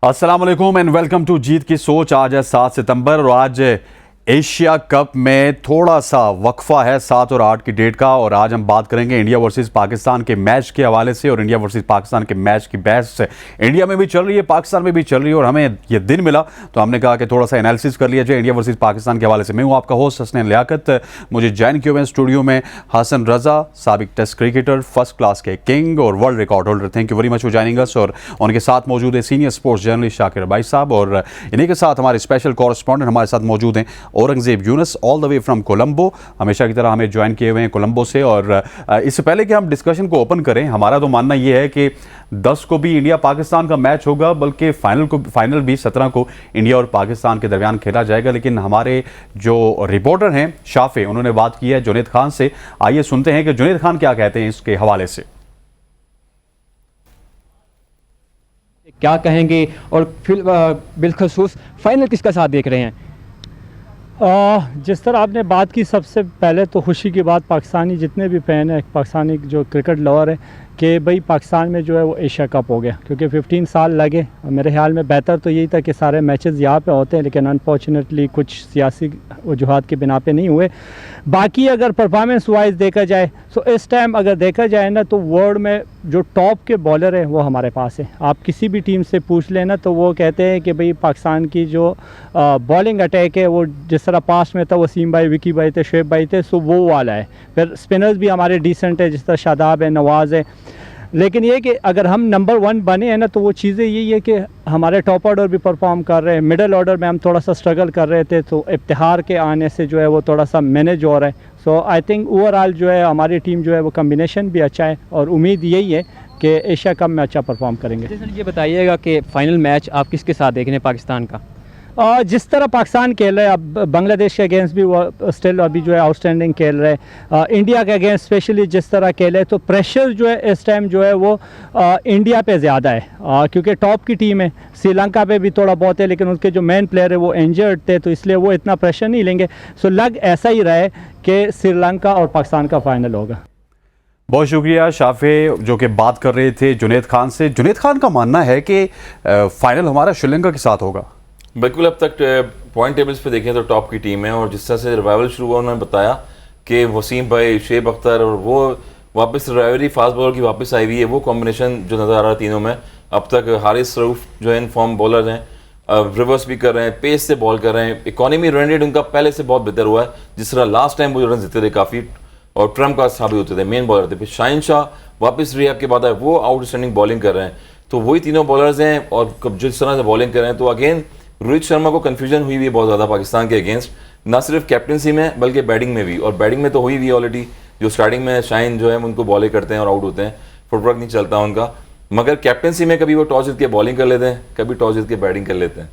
अस्सलाम वालेकुम and welcome to जीत की सोच। आज है 7 सितंबर और आज एशिया कप में थोड़ा सा वक्फा है 7 और 8 की डेट का। और आज हम बात करेंगे इंडिया वर्सेस पाकिस्तान के मैच के हवाले से। और इंडिया वर्सेस पाकिस्तान के मैच की बहस इंडिया में भी चल रही है, पाकिस्तान में भी चल रही है और हमें ये दिन मिला तो हमने कहा कि थोड़ा सा एनालिसिस कर लिया जाए इंडिया वर्सेस पाकिस्तान के हवाले से। मैं हूँ आपका होस्ट हसनैन लियाकत। मुझे ज्वाइन किए हुए स्टूडियो में हसन रजा, साबिक टेस्ट क्रिकेटर, फर्स्ट क्लास के किंग और world record holder. Thank you very much for joining us. और उनके साथ मौजूद है सीनियर स्पोर्ट्स जर्नलिस्ट शाकिर भाई साहब और इन्हीं के साथ हमारे स्पेशल कॉरेस्पॉन्डेंट हमारे साथ मौजूद हैं Aurangzeb Yunus all the way from Colombo. हमेशा की तरह हमें ज्वाइन किए हुए हैं कोलंबो से। और इससे पहले कि हम डिस्कशन को ओपन करें, हमारा तो मानना यह है कि 10 को भी इंडिया पाकिस्तान का मैच होगा, बल्कि फाइनल भी 17 को इंडिया और पाकिस्तान के दरमियान खेला जाएगा। लेकिन हमारे जो रिपोर्टर हैं शाफे, उन्होंने बात की है जुनैद खान से। आइए सुनते हैं कि जुनैद खान क्या कहते हैं इसके हवाले से। क्या कहेंगे और फिर बिलखसूस फाइनल किसका साथ देख रहे हैं? जिस तरह आपने बात की, सबसे पहले तो खुशी की बात पाकिस्तानी जितने भी फ़ैन हैं, पाकिस्तानी जो क्रिकेट लवर है कि भाई पाकिस्तान में जो है वो एशिया कप हो गया, क्योंकि 15 साल लगे। मेरे ख्याल में बेहतर तो यही था कि सारे मैचेस यहाँ पे होते हैं, लेकिन अनफॉर्चुनेटली कुछ सियासी वजूहात के बिना पे नहीं हुए। बाकी अगर परफॉर्मेंस वाइज देखा जाए तो इस टाइम अगर देखा जाए ना, तो वर्ल्ड में जो टॉप के बॉलर हैं वो हमारे पास है। आप किसी भी टीम से पूछ लेना तो वो कहते हैं कि भाई पाकिस्तान की जो बॉलिंग अटैक है वो जिस तरह पास्ट में था, वसीम भाई, विकी भाई थे, शुएब भाई थे, सो वो वाला है। फिर स्पिनर्स भी हमारे डिसेंट है, जिस तरह शादाब है, नवाज़ है। लेकिन ये कि अगर हम नंबर 1 बने हैं ना, तो वो चीज़ें यही है कि हमारे टॉप ऑर्डर भी परफॉर्म कर रहे हैं, मिडल ऑर्डर में हम थोड़ा सा स्ट्रगल कर रहे थे, तो इफ्तिहार के आने से जो है वो थोड़ा सा मैनेज हो रहा है। सो आई थिंक ओवरऑल जो है हमारी टीम जो है वो कम्बिनेशन भी अच्छा है और उम्मीद यही है कि एशिया कप में अच्छा परफॉर्म करेंगे। सर ये बताइएगा कि फ़ाइनल मैच आप किसके साथ देख रहे हैं पाकिस्तान का? जिस तरह पाकिस्तान खेल रहे हैं, अब बांग्लादेश के अगेंस्ट भी वो स्टिल अभी जो है आउटस्टैंडिंग खेल रहे हैं। इंडिया के अगेंस्ट स्पेशली जिस तरह खेले, तो प्रेशर जो है इस टाइम जो है वो इंडिया पे ज़्यादा है, क्योंकि टॉप की टीम है। श्रीलंका पे भी थोड़ा बहुत है, लेकिन उनके जो मेन प्लेयर है वो इंजर्ड थे, तो इसलिए वो इतना प्रेशर नहीं लेंगे। सो लग ऐसा ही रहा है कि श्रीलंका और पाकिस्तान का फाइनल होगा। बहुत शुक्रिया शाफे जो कि बात कर रहे थे जुनैद खान से। जुनैद खान का मानना है कि फाइनल हमारा श्रीलंका के साथ होगा। बिल्कुल, अब तक पॉइंट टेबल्स पे देखें तो टॉप की टीम है और जिस तरह से रिवाइवल शुरू हुआ, उन्होंने बताया कि वसीम भाई, शुएब अख्तर और वो वापस रिवाइवरी फास्ट बॉलर की वापस आई हुई है, वो कॉम्बिनेशन जो नज़र आ रहा है तीनों में। अब तक हारिस रऊफ जो है इन फॉर्म बॉलर हैं, रिवर्स भी कर रहे हैं, पेस से बॉल कर रहे हैं। इकॉनमी रन रेट उनका पहले से बहुत बेहतर हुआ है, जिस तरह लास्ट टाइम वो रन जीते थे काफ़ी और ट्रम्प का साबित होते थे, मेन बॉलर थे। फिर शाहिन शाह वापस रिहैब के बाद आए, वो आउटस्टैंडिंग बॉलिंग कर रहे हैं। तो वही तीनों बॉलर्स हैं और जिस तरह से बॉलिंग कर रहे हैं, तो अगेन रोहित शर्मा को कन्फ्यूजन हुई है बहुत ज़्यादा पाकिस्तान के अगेंस्ट, ना सिर्फ कैप्टनसी में बल्कि बैटिंग में भी। और बैटिंग में तो हुई भी ऑलरेडी, जो स्टार्टिंग में शाहिन जो है उनको बॉलिंग करते हैं और आउट होते हैं, फुटवर्क नहीं चलता उनका। मगर कैप्टनसी में कभी वो टॉस जीत के बॉलिंग कर लेते हैं, कभी टॉस जीत के बैटिंग कर लेते हैं।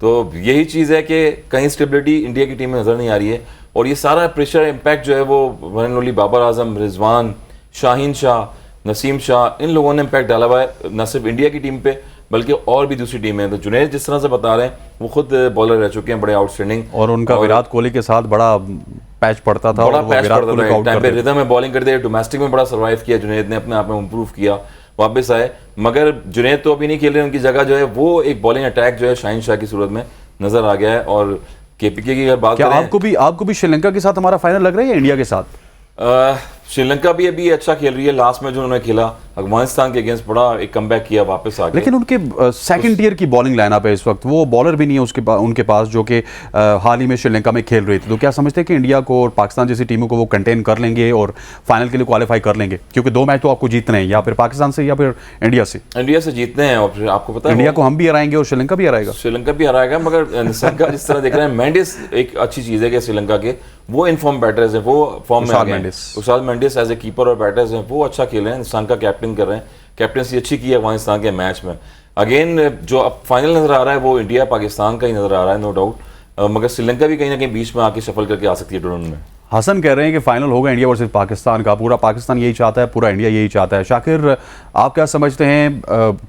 तो यही चीज़ है कि कहीं स्टेबिलिटी इंडिया की टीम में नज़र नहीं आ रही है। और ये सारा प्रेशर इम्पैक्ट जो है वो one and only Babar Azam, Rizwan, Shaheen Shah, Naseem Shah, इन लोगों ने इम्पैक्ट डाला हुआ है, न सिर्फ इंडिया की टीम पे बल्कि और भी दूसरी टीमें हैं। तो जुनैद जिस तरह से बता रहे हैं, वो खुद बॉलर रह चुके हैं बड़े आउटस्टैंडिंग, और उनका विराट कोहली के साथ बड़ा पैच पड़ता था, बड़ा और पैच विराट पड़ता कोहली था। को आउट टाइम कर पे रिदम में बॉलिंग करते, डोमेस्टिक में बड़ा सर्वाइव किया जुनैद ने, अपने आप में इंप्रूव किया, वापस आए। मगर जुनैद तो अभी नहीं खेल रहे, उनकी जगह जो है वो एक बॉलिंग अटैक जो है शाहीन शाह की सूरत में नजर आ गया है। और केपीके की अगर बात करें, आपको भी श्रीलंका के साथ हमारा फाइनल लग रहा है इंडिया के साथ? श्रीलंका भी अभी अच्छा खेल रही है। लास्ट में जो उन्होंने खेला अफगानिस्तान के अगेंस्ट, बड़ा एक कमबैक किया वापस आके। लेकिन उनके सेकंड टियर की बॉलिंग लाइनअप है इस वक्त, वो बॉलर भी नहीं है उनके पास जो कि हाल ही में श्रीलंका में खेल रही थी। तो क्या समझते हैं कि इंडिया को और पाकिस्तान जैसी टीमों को वो कंटेन कर लेंगे और फाइनल के लिए क्वालिफाई कर लेंगे? क्योंकि 2 मैच तो आपको जीतने हैं, या फिर पाकिस्तान से या फिर इंडिया से। इंडिया से जीतने हैं और फिर आपको पता है इंडिया को हम भी हराएंगे और श्रीलंका भी हराएगा। श्रीलंका भी हराएगा। मगर श्रीलंका जिस तरह देख रहे हैं, मेंडिस एक अच्छी चीज़ है कि श्रीलंका के वो इनफॉर्म बैटर्स हैं, वो फॉर्म में आ गए। उसाल मेंडिस एज ए कीपर और बैटर्स हैं, वो अच्छा खेल रहे हैं, श्रीलंका कैप्टन कर रहे हैं, कैप्टनसी अच्छी की है अफगानिस्तान के मैच में। अगेन जो अब फाइनल नजर आ रहा है वो इंडिया पाकिस्तान का ही नजर आ रहा है, नो डाउट। मगर श्रीलंका भी कहीं ना कहीं बीच में आके सफल करके आ सकती है टूर्नामेंट में। हसन कह रहे हैं कि फाइनल होगा इंडिया वर्सेस पाकिस्तान का, पूरा पाकिस्तान यही चाहता है, पूरा इंडिया यही चाहता है। शाकिर, आप क्या समझते हैं,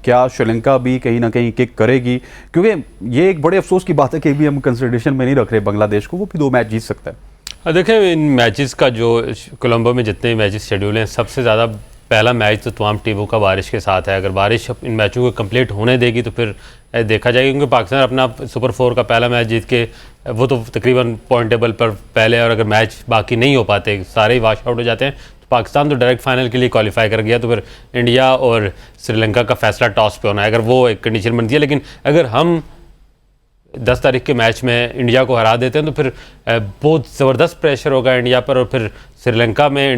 क्या श्रीलंका भी कहीं ना कहीं किक करेगी? क्योंकि ये एक बड़े अफसोस की बात है कि भी हम कंसिडरेशन में नहीं रख रहे बांग्लादेश को, वो भी 2 मैच जीत सकता है। देखें, इन मैचेस का जो कोलंबो में जितने मैचेस शेड्यूल हैं, सबसे ज़्यादा पहला मैच तो तमाम टीमों का बारिश के साथ है। अगर बारिश इन मैचों को कंप्लीट होने देगी तो फिर देखा जाएगा, क्योंकि पाकिस्तान अपना सुपर 4 का पहला मैच जीत के वो तो तकरीबन पॉइंट टेबल पर पहले, और अगर मैच बाकी नहीं हो पाते, सारे ही वॉश आउट हो जाते हैं, तो पाकिस्तान तो डायरेक्ट फाइनल के लिए क्वालिफाई कर गया। तो फिर इंडिया और श्रीलंका का फैसला टॉस पे होना है, अगर वो एक कंडीशन बनती है। लेकिन अगर हम 10 तारीख के मैच में इंडिया को हरा देते हैं तो फिर बहुत ज़बरदस्त प्रेशर होगा इंडिया पर, और फिर श्रीलंका में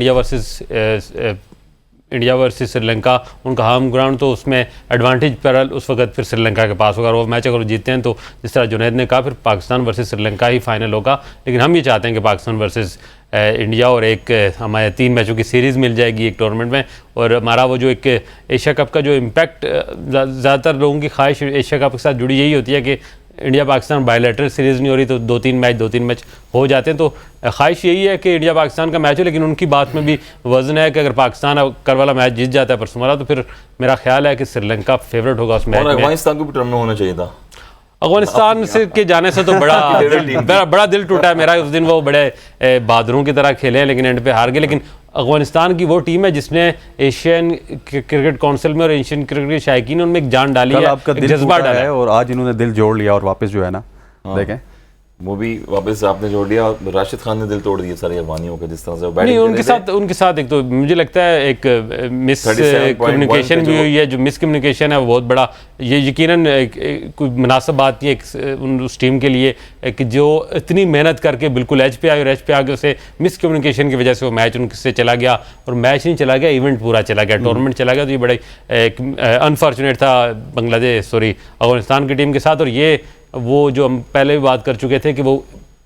इंडिया वर्सेस श्रीलंका, उनका होम ग्राउंड, तो उसमें एडवांटेज पर उस वक्त फिर श्रीलंका के पास होगा। और वो मैच अगर जीतते हैं तो जिस तरह जुनैद ने कहा, फिर पाकिस्तान वर्सेस श्रीलंका ही फाइनल होगा। लेकिन हम ये चाहते हैं कि पाकिस्तान वर्सेस इंडिया और एक हमारे 3 मैचों की सीरीज़ मिल जाएगी एक टूर्नामेंट में। और हमारा वो जो एक एशिया कप का जो इम्पैक्ट, ज़्यादातर लोगों की ख्वाहिश एशिया कप के साथ जुड़ी यही होती है कि इंडिया पाकिस्तान बायलैटरल सीरीज़ नहीं हो रही तो 2-3 मैच हो जाते हैं। तो ख्वाहिश यही है कि इंडिया पाकिस्तान का मैच हो, लेकिन उनकी बात में भी वजन है कि अगर पाकिस्तान कल वाला मैच जीत जाता है परसों वाला, तो फिर मेरा ख्याल है कि श्रीलंका फेवरेट होगा उस मैच में। अफगानिस्तान को भी टर्म में होना चाहिए था। अफगानिस्तान से के जाने से तो बड़ा दिल टूटा है मेरा। उस दिन वो बड़े बहादुरों की तरह खेले हैं, लेकिन एंड पे हार गए। लेकिन अफगानिस्तान की वो टीम है जिसने एशियन क्रिकेट काउंसिल में और एशियन क्रिकेट के शायकीन ने उनमें एक जान डाली है, आपका दिल जज्बा टूटा डाला है, और आज इन्होंने दिल जोड़ लिया और वापस जो है ना, देखें वो भी वापस आपने जोड़ लिया। राशिद खान ने दिल तोड़ दिया सारे अफगानियों के, जिस तरह से नहीं, उनके साथ एक तो मुझे लगता है एक मिस कम्युनिकेशन भी हुई है। जो मिस कम्युनिकेशन है वो बहुत बड़ा, ये यकीनन कोई मुनासिब बात नहीं है उस टीम के लिए कि जो इतनी मेहनत करके बिल्कुल एज पे आए, और एज पे आगे उसे मिस कम्युनिकेशन की वजह से वो मैच उनसे चला गया। और मैच नहीं चला गया, इवेंट पूरा चला गया, टूर्नामेंट चला गया। तो ये बड़ा अनफॉर्चुनेट था अफगानिस्तान की टीम के साथ। और ये वो जो हम पहले भी बात कर चुके थे कि वो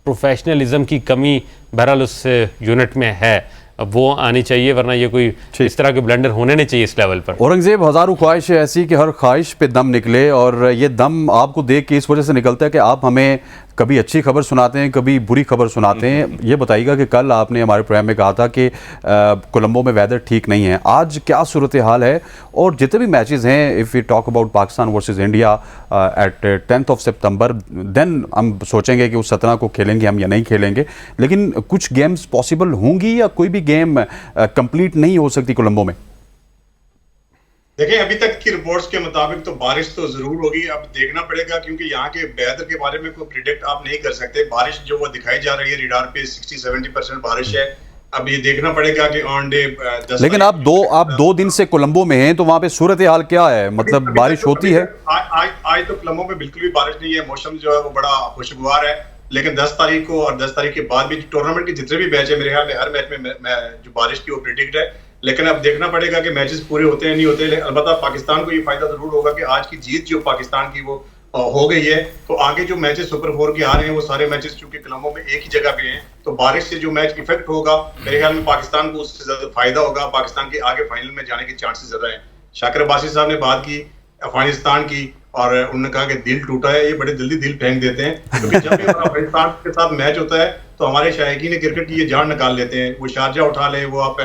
प्रोफेशनलिज्म की कमी बहरहाल उस यूनिट में है, वो आनी चाहिए, वरना ये कोई इस तरह के ब्लंडर होने नहीं चाहिए इस लेवल पर। औरंगजेब, हज़ारों ख्वाहिश है ऐसी कि हर ख्वाहिश पे दम निकले, और ये दम आपको देख के इस वजह से निकलता है कि आप हमें कभी अच्छी खबर सुनाते हैं, कभी बुरी खबर सुनाते हैं। ये बताइएगा कि कल आपने हमारे प्रोग्राम में कहा था कि कोलंबो में वेदर ठीक नहीं है, आज क्या सूरत हाल है? और जितने भी मैचेस हैं, if we talk about Pakistan versus India at 10 सितंबर, देन हम सोचेंगे कि उस 17 को खेलेंगे हम या नहीं खेलेंगे। लेकिन कुछ गेम्स पॉसिबल होंगी या कोई भी गेम कंप्लीट नहीं हो सकती कोलंबो में? देखें, अभी तक की रिपोर्ट्स के मुताबिक तो बारिश तो जरूर होगी। अब देखना पड़ेगा, क्योंकि यहाँ के वेदर के बारे में कोई प्रिडिक्ट आप नहीं कर सकते। बारिश जो वो दिखाई जा रही है रडार पे 60-70% बारिश है। अब ये देखना पड़ेगा कि ऑन डे 10। लेकिन आप 2 दिन से कोलंबो में हैं, तो वहाँ पे सूरत हाल क्या है? मतलब बारिश होती है? आज तो कोलंबो में बिल्कुल भी बारिश नहीं है, मौसम जो है वो बड़ा खुशगवार है। लेकिन 10 तारीख को और 10 तारीख के बाद भी टूर्नामेंट के जितने भी मैच है, मेरे ख्याल में हर मैच में जो बारिश की वो प्रिडिक्ट है। लेकिन अब देखना पड़ेगा कि मैचेस पूरे होते हैं नहीं होते। अलबत्ता पाकिस्तान को ये फायदा जरूर होगा कि आज की जीत जो पाकिस्तान की वो हो गई है, तो आगे जो मैचेस सुपर 4 के आ रहे हैं वो सारे मैचेस चूंकि कोलंबो में एक ही जगह पे हैं, तो बारिश से जो मैच इफेक्ट होगा, मेरे ख्याल में पाकिस्तान को उससे ज्यादा फायदा होगा। पाकिस्तान के आगे फाइनल में जाने के चांसेस ज्यादा है। शाकिर अब्बासी साहब ने बात की अफगानिस्तान की, और उन्होंने कहा कि दिल टूटा है। ये बड़े जल्दी दिल फेंक देते हैं, क्योंकि जब भी अफगानिस्तान के साथ मैच होता है तो हमारे शायकीन क्रिकेट की ये जान निकाल लेते हैं। वो शारजा उठा लें, वो आप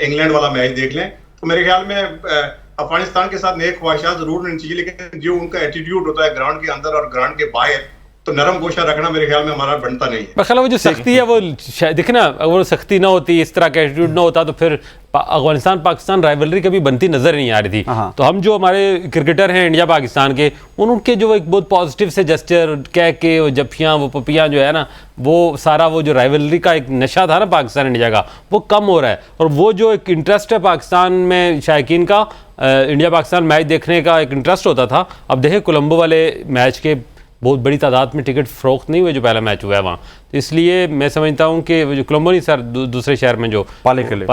इंग्लैंड वाला मैच देख लें। तो मेरे ख्याल में अफगानिस्तान के साथ नेक ख्वाहिशात जरूर होनी चाहिए, लेकिन जो उनका एटीट्यूड होता है ग्राउंड के अंदर और ग्राउंड के बाहर, तो नरम गोशा रखना मेरे ख्याल में हमारा बनता नहीं है। बखला वो जो सख्ती है वो देखिए ना, अगर वो सख्ती ना होती, इस तरह का एटीट्यूड ना होता, तो फिर अफगानिस्तान पाकिस्तान राइवलरी कभी बनती नजर नहीं आ रही थी। तो हम जो हमारे क्रिकेटर हैं इंडिया पाकिस्तान के, उनके जो एक बहुत पॉजिटिव से जेस्चर कह के वो जफियाँ वो पपियाँ जो है ना, वो सारा वो जो राइवलरी का एक नशा था ना पाकिस्तान इंडिया का, वो कम हो रहा है। और वो जो एक इंटरेस्ट है पाकिस्तान में शायकीन का, इंडिया पाकिस्तान मैच देखने का एक इंटरेस्ट होता था, अब देखें कोलंबो वाले मैच के बहुत बड़ी तादाद में टिकट फ़रोख्त नहीं हुए जो पहला मैच हुआ है वहाँ। तो इसलिए मैं समझता हूँ कि जो कोलंबो नहीं सर, दूसरे शहर में जो पाले किले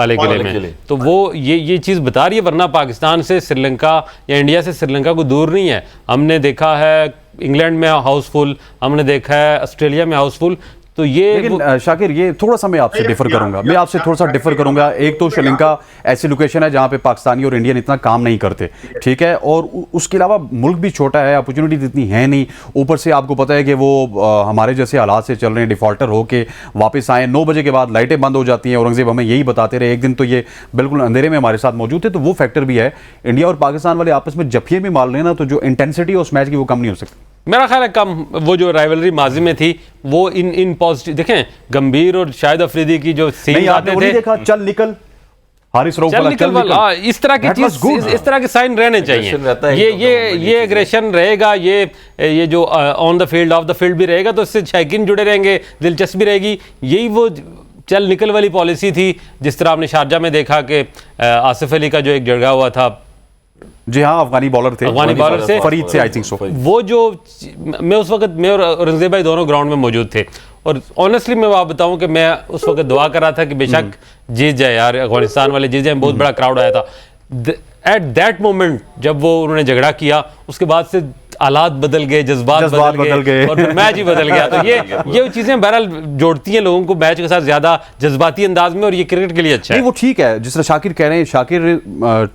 में, तो वो ये चीज़ बता रही है। वरना पाकिस्तान से श्रीलंका या इंडिया से श्रीलंका को दूर नहीं है। हमने देखा है इंग्लैंड में हाउसफुल, हमने देखा है ऑस्ट्रेलिया में हाउसफुल। तो ये लेकिन शाकिर, ये थोड़ा सा मैं आपसे डिफर करूंगा, मैं आपसे थोड़ा सा डिफर करूंगा। एक तो श्रीलंका ऐसी लोकेशन है जहां पे पाकिस्तानी और इंडियन इतना काम नहीं करते, ठीक है, और उसके अलावा मुल्क भी छोटा है, अपॉर्चुनिटी इतनी है नहीं। ऊपर से आपको पता है कि वो हमारे जैसे हालात से चल रहे हैं, डिफॉल्टर होके वापस आए, 9 बजे के बाद लाइटें बंद हो जाती हैं। औरंगजेब हमें यही बताते रहे, एक दिन तो ये बिल्कुल अंधेरे में हमारे साथ मौजूद थे। तो वो फैक्टर भी है। इंडिया और पाकिस्तान वाले आपस में जफिए में मार लेना, तो जो इंटेंसिटी उस मैच की वो कम नहीं हो सकती। मेरा ख्याल है कम, वो जो राइवलरी माजी में थी वो इन पॉजिटिव, देखें गंभीर और शाहिद अफरीदी की जो सीन आते थे, देखा चल निकल, हारिस रऊफ चल वाला, निकल वाला, हाँ, इस तरह की That was good. चीज, इस तरह के साइन रहने Aggression रहता चाहिए। है, ये एग्रेशन रहेगा, ये जो on the field of the field भी रहेगा, तो इससे शौकीन जुड़े रहेंगे, दिलचस्पी रहेगी। यही वो चल निकल वाली पॉलिसी थी, जिस तरह आपने शारजा में देखा कि आसिफ अली का जो एक जगह हुआ था, जी हाँ, अफगानी बॉलर थे, अफगानी बॉलर से, फरीद से, आई थिंक सो। वो जो मैं उस वक्त, मैं और औरंगजेब भाई दोनों ग्राउंड में मौजूद थे, और ऑनेस्टली मैं आप बताऊं कि मैं उस वक्त दुआ कर रहा था कि बेशक जीत जाए यार, अफगानिस्तान वाले जीत जाए। बहुत बड़ा क्राउड आया था एट दैट मोमेंट, जब वो उन्होंने झगड़ा किया, उसके बाद से हालात बदल गए, जज्बात बदल गए और फिर मैच ही बदल गया। तो ये चीजें बहरहाल जोड़ती हैं लोगों को मैच के साथ ज्यादा जज्बाती अंदाज में, और ये क्रिकेट के लिए अच्छा है। नहीं, वो ठीक है, जिस तरह शाकिर कह रहे हैं, शाकिर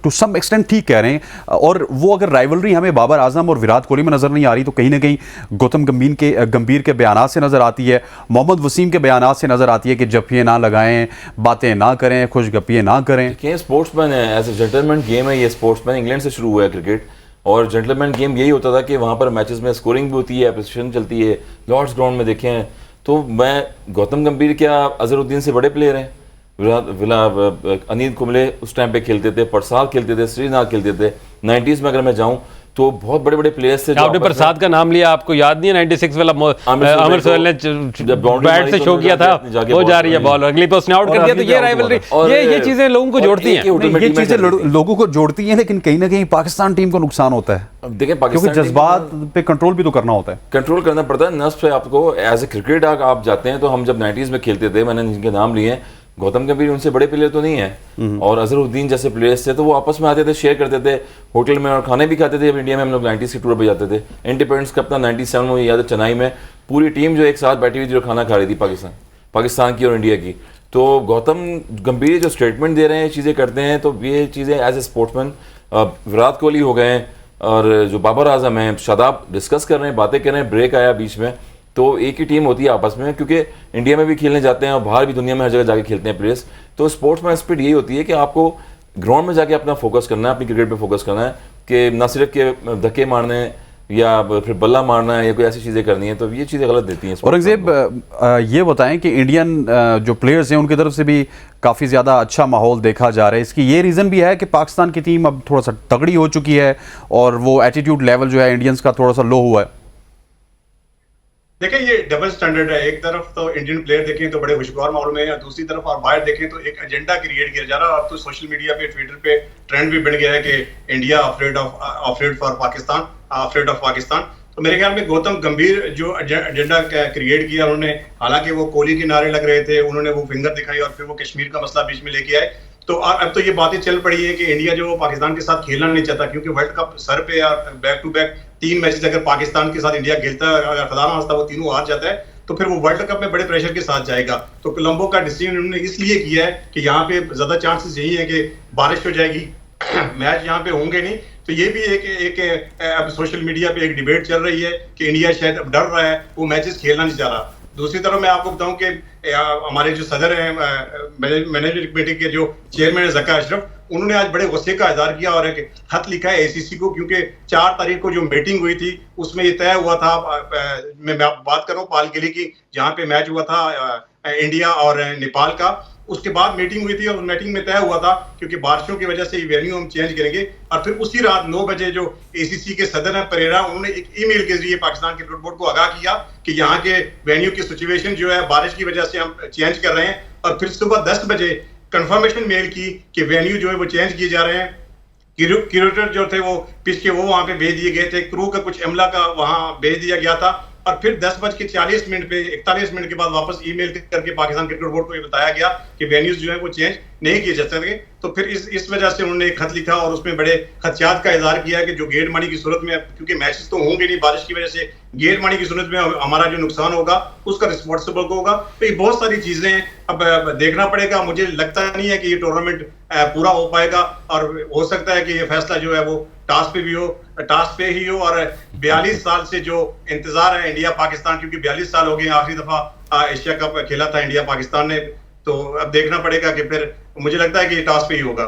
टू सम एक्सटेंट ठीक कह रहे हैं। और वो अगर राइवलरी हमें बाबर आजम और विराट कोहली में नजर नहीं आ रही, तो कहीं ना कहीं गौतम गंभीर के बयानात से नजर आती है, मोहम्मद वसीम के बयानात से नजर आती है कि जफ्फियाँ ना लगाएं, बातें ना करें, खुशगप्पियाँ ना करें। स्पोर्ट्समैन है, एज ए जेंटलमैन गेम है ये। स्पोर्ट्समैन इंग्लैंड से शुरू हुआ है क्रिकेट, और जेंटलमैन गेम यही होता था कि वहाँ पर मैचेस में स्कोरिंग भी होती है, अप्रिसिएशन चलती है। लॉर्ड्स ग्राउंड में देखे हैं तो मैं गौतम गंभीर क्या अजहरुद्दीन से बड़े प्लेयर हैं। अनिल कुंबले उस टाइम पे खेलते थे, प्रसाद खेलते थे, श्रीनाथ खेलते थे। 90s में अगर मैं जाऊँ तो बहुत बड़े बड़े प्लेयर्स थे। आपने प्रसाद का नाम लिया, आपको याद नहीं है 96 वाला आमिर सोहेल ने बैट से शो किया था, वो जा रही है बॉल, अगली पे उसने आउट कर दिया। तो ये राइवलरी, ये चीजें लोगों को जोड़ती हैं, ये चीजें लोगों को जोड़ती हैं, लेकिन कहीं ना कहीं पाकिस्तान टीम को नुकसान होता है। अब देखें, क्योंकि जज्बात पे कंट्रोल भी तो करना होता है, कंट्रोल करना पड़ता है नफ्स पे आपको। एज ए क्रिकेट आप जाते हैं, तो हम जब 90s में खेलते थे, मैंने जिनके नाम लिए हैं, गौतम गंभीर उनसे बड़े प्लेयर तो नहीं है, और अजहरुद्दीन जैसे प्लेयर्स थे, तो वो आपस में आते थे, शेयर करते थे होटल में, और खाने भी खाते थे। जब इंडिया में हम लोग 90s के टूर पे जाते थे, इंडिपेंडेंस कप था 97 में, याद है, चेन्नई में पूरी टीम जो एक साथ बैठी हुई थी, जो खाना खा रही थी, पाकिस्तान की और इंडिया की। तो गौतम गंभीर जो स्टेटमेंट दे रहे हैं, चीज़ें करते हैं, तो ये चीज़ें as a sportsman, Virat Kohli हो गए और जो बाबर आजम हैं, शादाब डिस्कस कर रहे हैं, बातें कर रहे हैं, ब्रेक आया बीच में, तो एक ही टीम होती है आपस में, क्योंकि इंडिया में भी खेलने जाते हैं और बाहर भी दुनिया में हर जगह जाके खेलते हैं प्लेयर्स। तो स्पोर्ट्स में स्पिरिट यही होती है कि आपको ग्राउंड में जाके अपना फोकस करना है, अपनी क्रिकेट पे फोकस करना है, कि ना सिर्फ के धक्के मारने या फिर बल्ला मारना है या कोई ऐसी चीज़ें करनी है, तो ये चीज़ें गलत देती हैं। औरंगजेब, ये बताएं कि इंडियन जो प्लेयर्स हैं उनकी तरफ से भी काफ़ी ज़्यादा अच्छा माहौल देखा जा रहा है। इसकी ये रीज़न भी है कि पाकिस्तान की टीम अब थोड़ा सा तगड़ी हो चुकी है और वो एटीट्यूड लेवल जो है इंडियंस का थोड़ा सा लो हुआ है। देखिए, ये डबल स्टैंडर्ड है। एक तरफ तो इंडियन प्लेयर देखें तो बड़े खुशगवार माहौल में है, दूसरी तरफ और बाहर देखें तो एक एजेंडा क्रिएट किया जा रहा है। अब तो सोशल मीडिया पे, ट्विटर पे ट्रेंड भी बन गया है कि India afraid for Pakistan, afraid of Pakistan. तो मेरे ख्याल में गौतम गंभीर जो एजेंडा क्रिएट किया उन्होंने, हालांकि वो कोहली के नारे लग रहे थे, उन्होंने वो फिंगर दिखाई और फिर वो कश्मीर का मसला बीच में लेके आए। तो अब तो ये बातें चल पड़ी है कि इंडिया जो पाकिस्तान के साथ खेलना नहीं चाहता, क्योंकि वर्ल्ड कप सर पे, या बैक टू बैक 3 मैचेस अगर पाकिस्तान के साथ इंडिया खेलता है, अगर खुदा ना खास्ता वो तीनों हार जाता है, तो फिर वो वर्ल्ड कप में बड़े प्रेशर के साथ जाएगा। तो कोलंबो का डिसीजन उन्होंने इसलिए किया है कि यहाँ पे ज्यादा चांसेस यही है कि बारिश हो जाएगी, मैच यहाँ पे होंगे नहीं। तो ये भी एक अब सोशल मीडिया पे एक डिबेट चल रही है कि इंडिया शायद अब डर रहा है, वो मैचेस खेलना नहीं चाह रहा। दूसरी तरफ मैं आपको बताऊं कि हमारे जो सदर हैं मैनेजमेंट कमेटी के जो चेयरमैन है ज़का अशरफ, उन्होंने आज बड़े गुस्से का इजहार किया और एक खत लिखा है ACC को, क्योंकि 4 तारीख को जो मीटिंग हुई थी उसमें ये तय हुआ था, मैं बात कर रहा हूँ पाल किले की, जहाँ पे मैच हुआ था इंडिया और नेपाल का। उसके बाद मीटिंग हुई थी और उस मीटिंग में तय हुआ था क्योंकि बारिशों की वजह से ये वेन्यू हम चेंज करेंगे। और फिर उसी रात 9 बजे जो ACC के सदर हैं परेरा, उन्होंने एक ईमेल के जरिए पाकिस्तान क्रिकेट बोर्ड को आगाह किया कि यहाँ के वेन्यू की सिचुएशन जो है बारिश की वजह से हम चेंज कर रहे हैं। और फिर सुबह 10 बजे कंफर्मेशन मेल की कि वेन्यू जो है वो चेंज किए जा रहे हैं। क्यूरेटर जो थे वो पिच के वो वहां पे भेज दिए गए थे, क्रू का कुछ अमला का वहां भेज दिया गया था। और फिर 10:40 पे 41 मिनट के बाद वापस ईमेल करके पाकिस्तान क्रिकेट बोर्ड को ये बताया गया कि वेन्यूज जो है वो चेंज नहीं किए जा सकते। तो फिर इस वजह से उन्होंने एक खत लिखा और उसमें बड़े खदशात का इजहार किया कि जो गेट मानी की सूरत में, क्योंकि मैचेस तो होंगे नहीं बारिश की वजह से, गेट मानी की सूरत में हमारा जो नुकसान होगा उसका रिस्पॉन्सिबल होगा। तो ये बहुत सारी चीजें अब देखना पड़ेगा। मुझे लगता नहीं है कि ये टूर्नामेंट पूरा हो पाएगा और हो सकता है कि ये फैसला जो है वो टास्क पे ही हो। और 42 साल से जो इंतजार है इंडिया पाकिस्तान, क्योंकि 42 साल हो गए आखिरी दफा एशिया कप खेला था इंडिया पाकिस्तान ने, तो अब देखना पड़ेगा कि फिर मुझे लगता है कि ये टॉस पे ही होगा।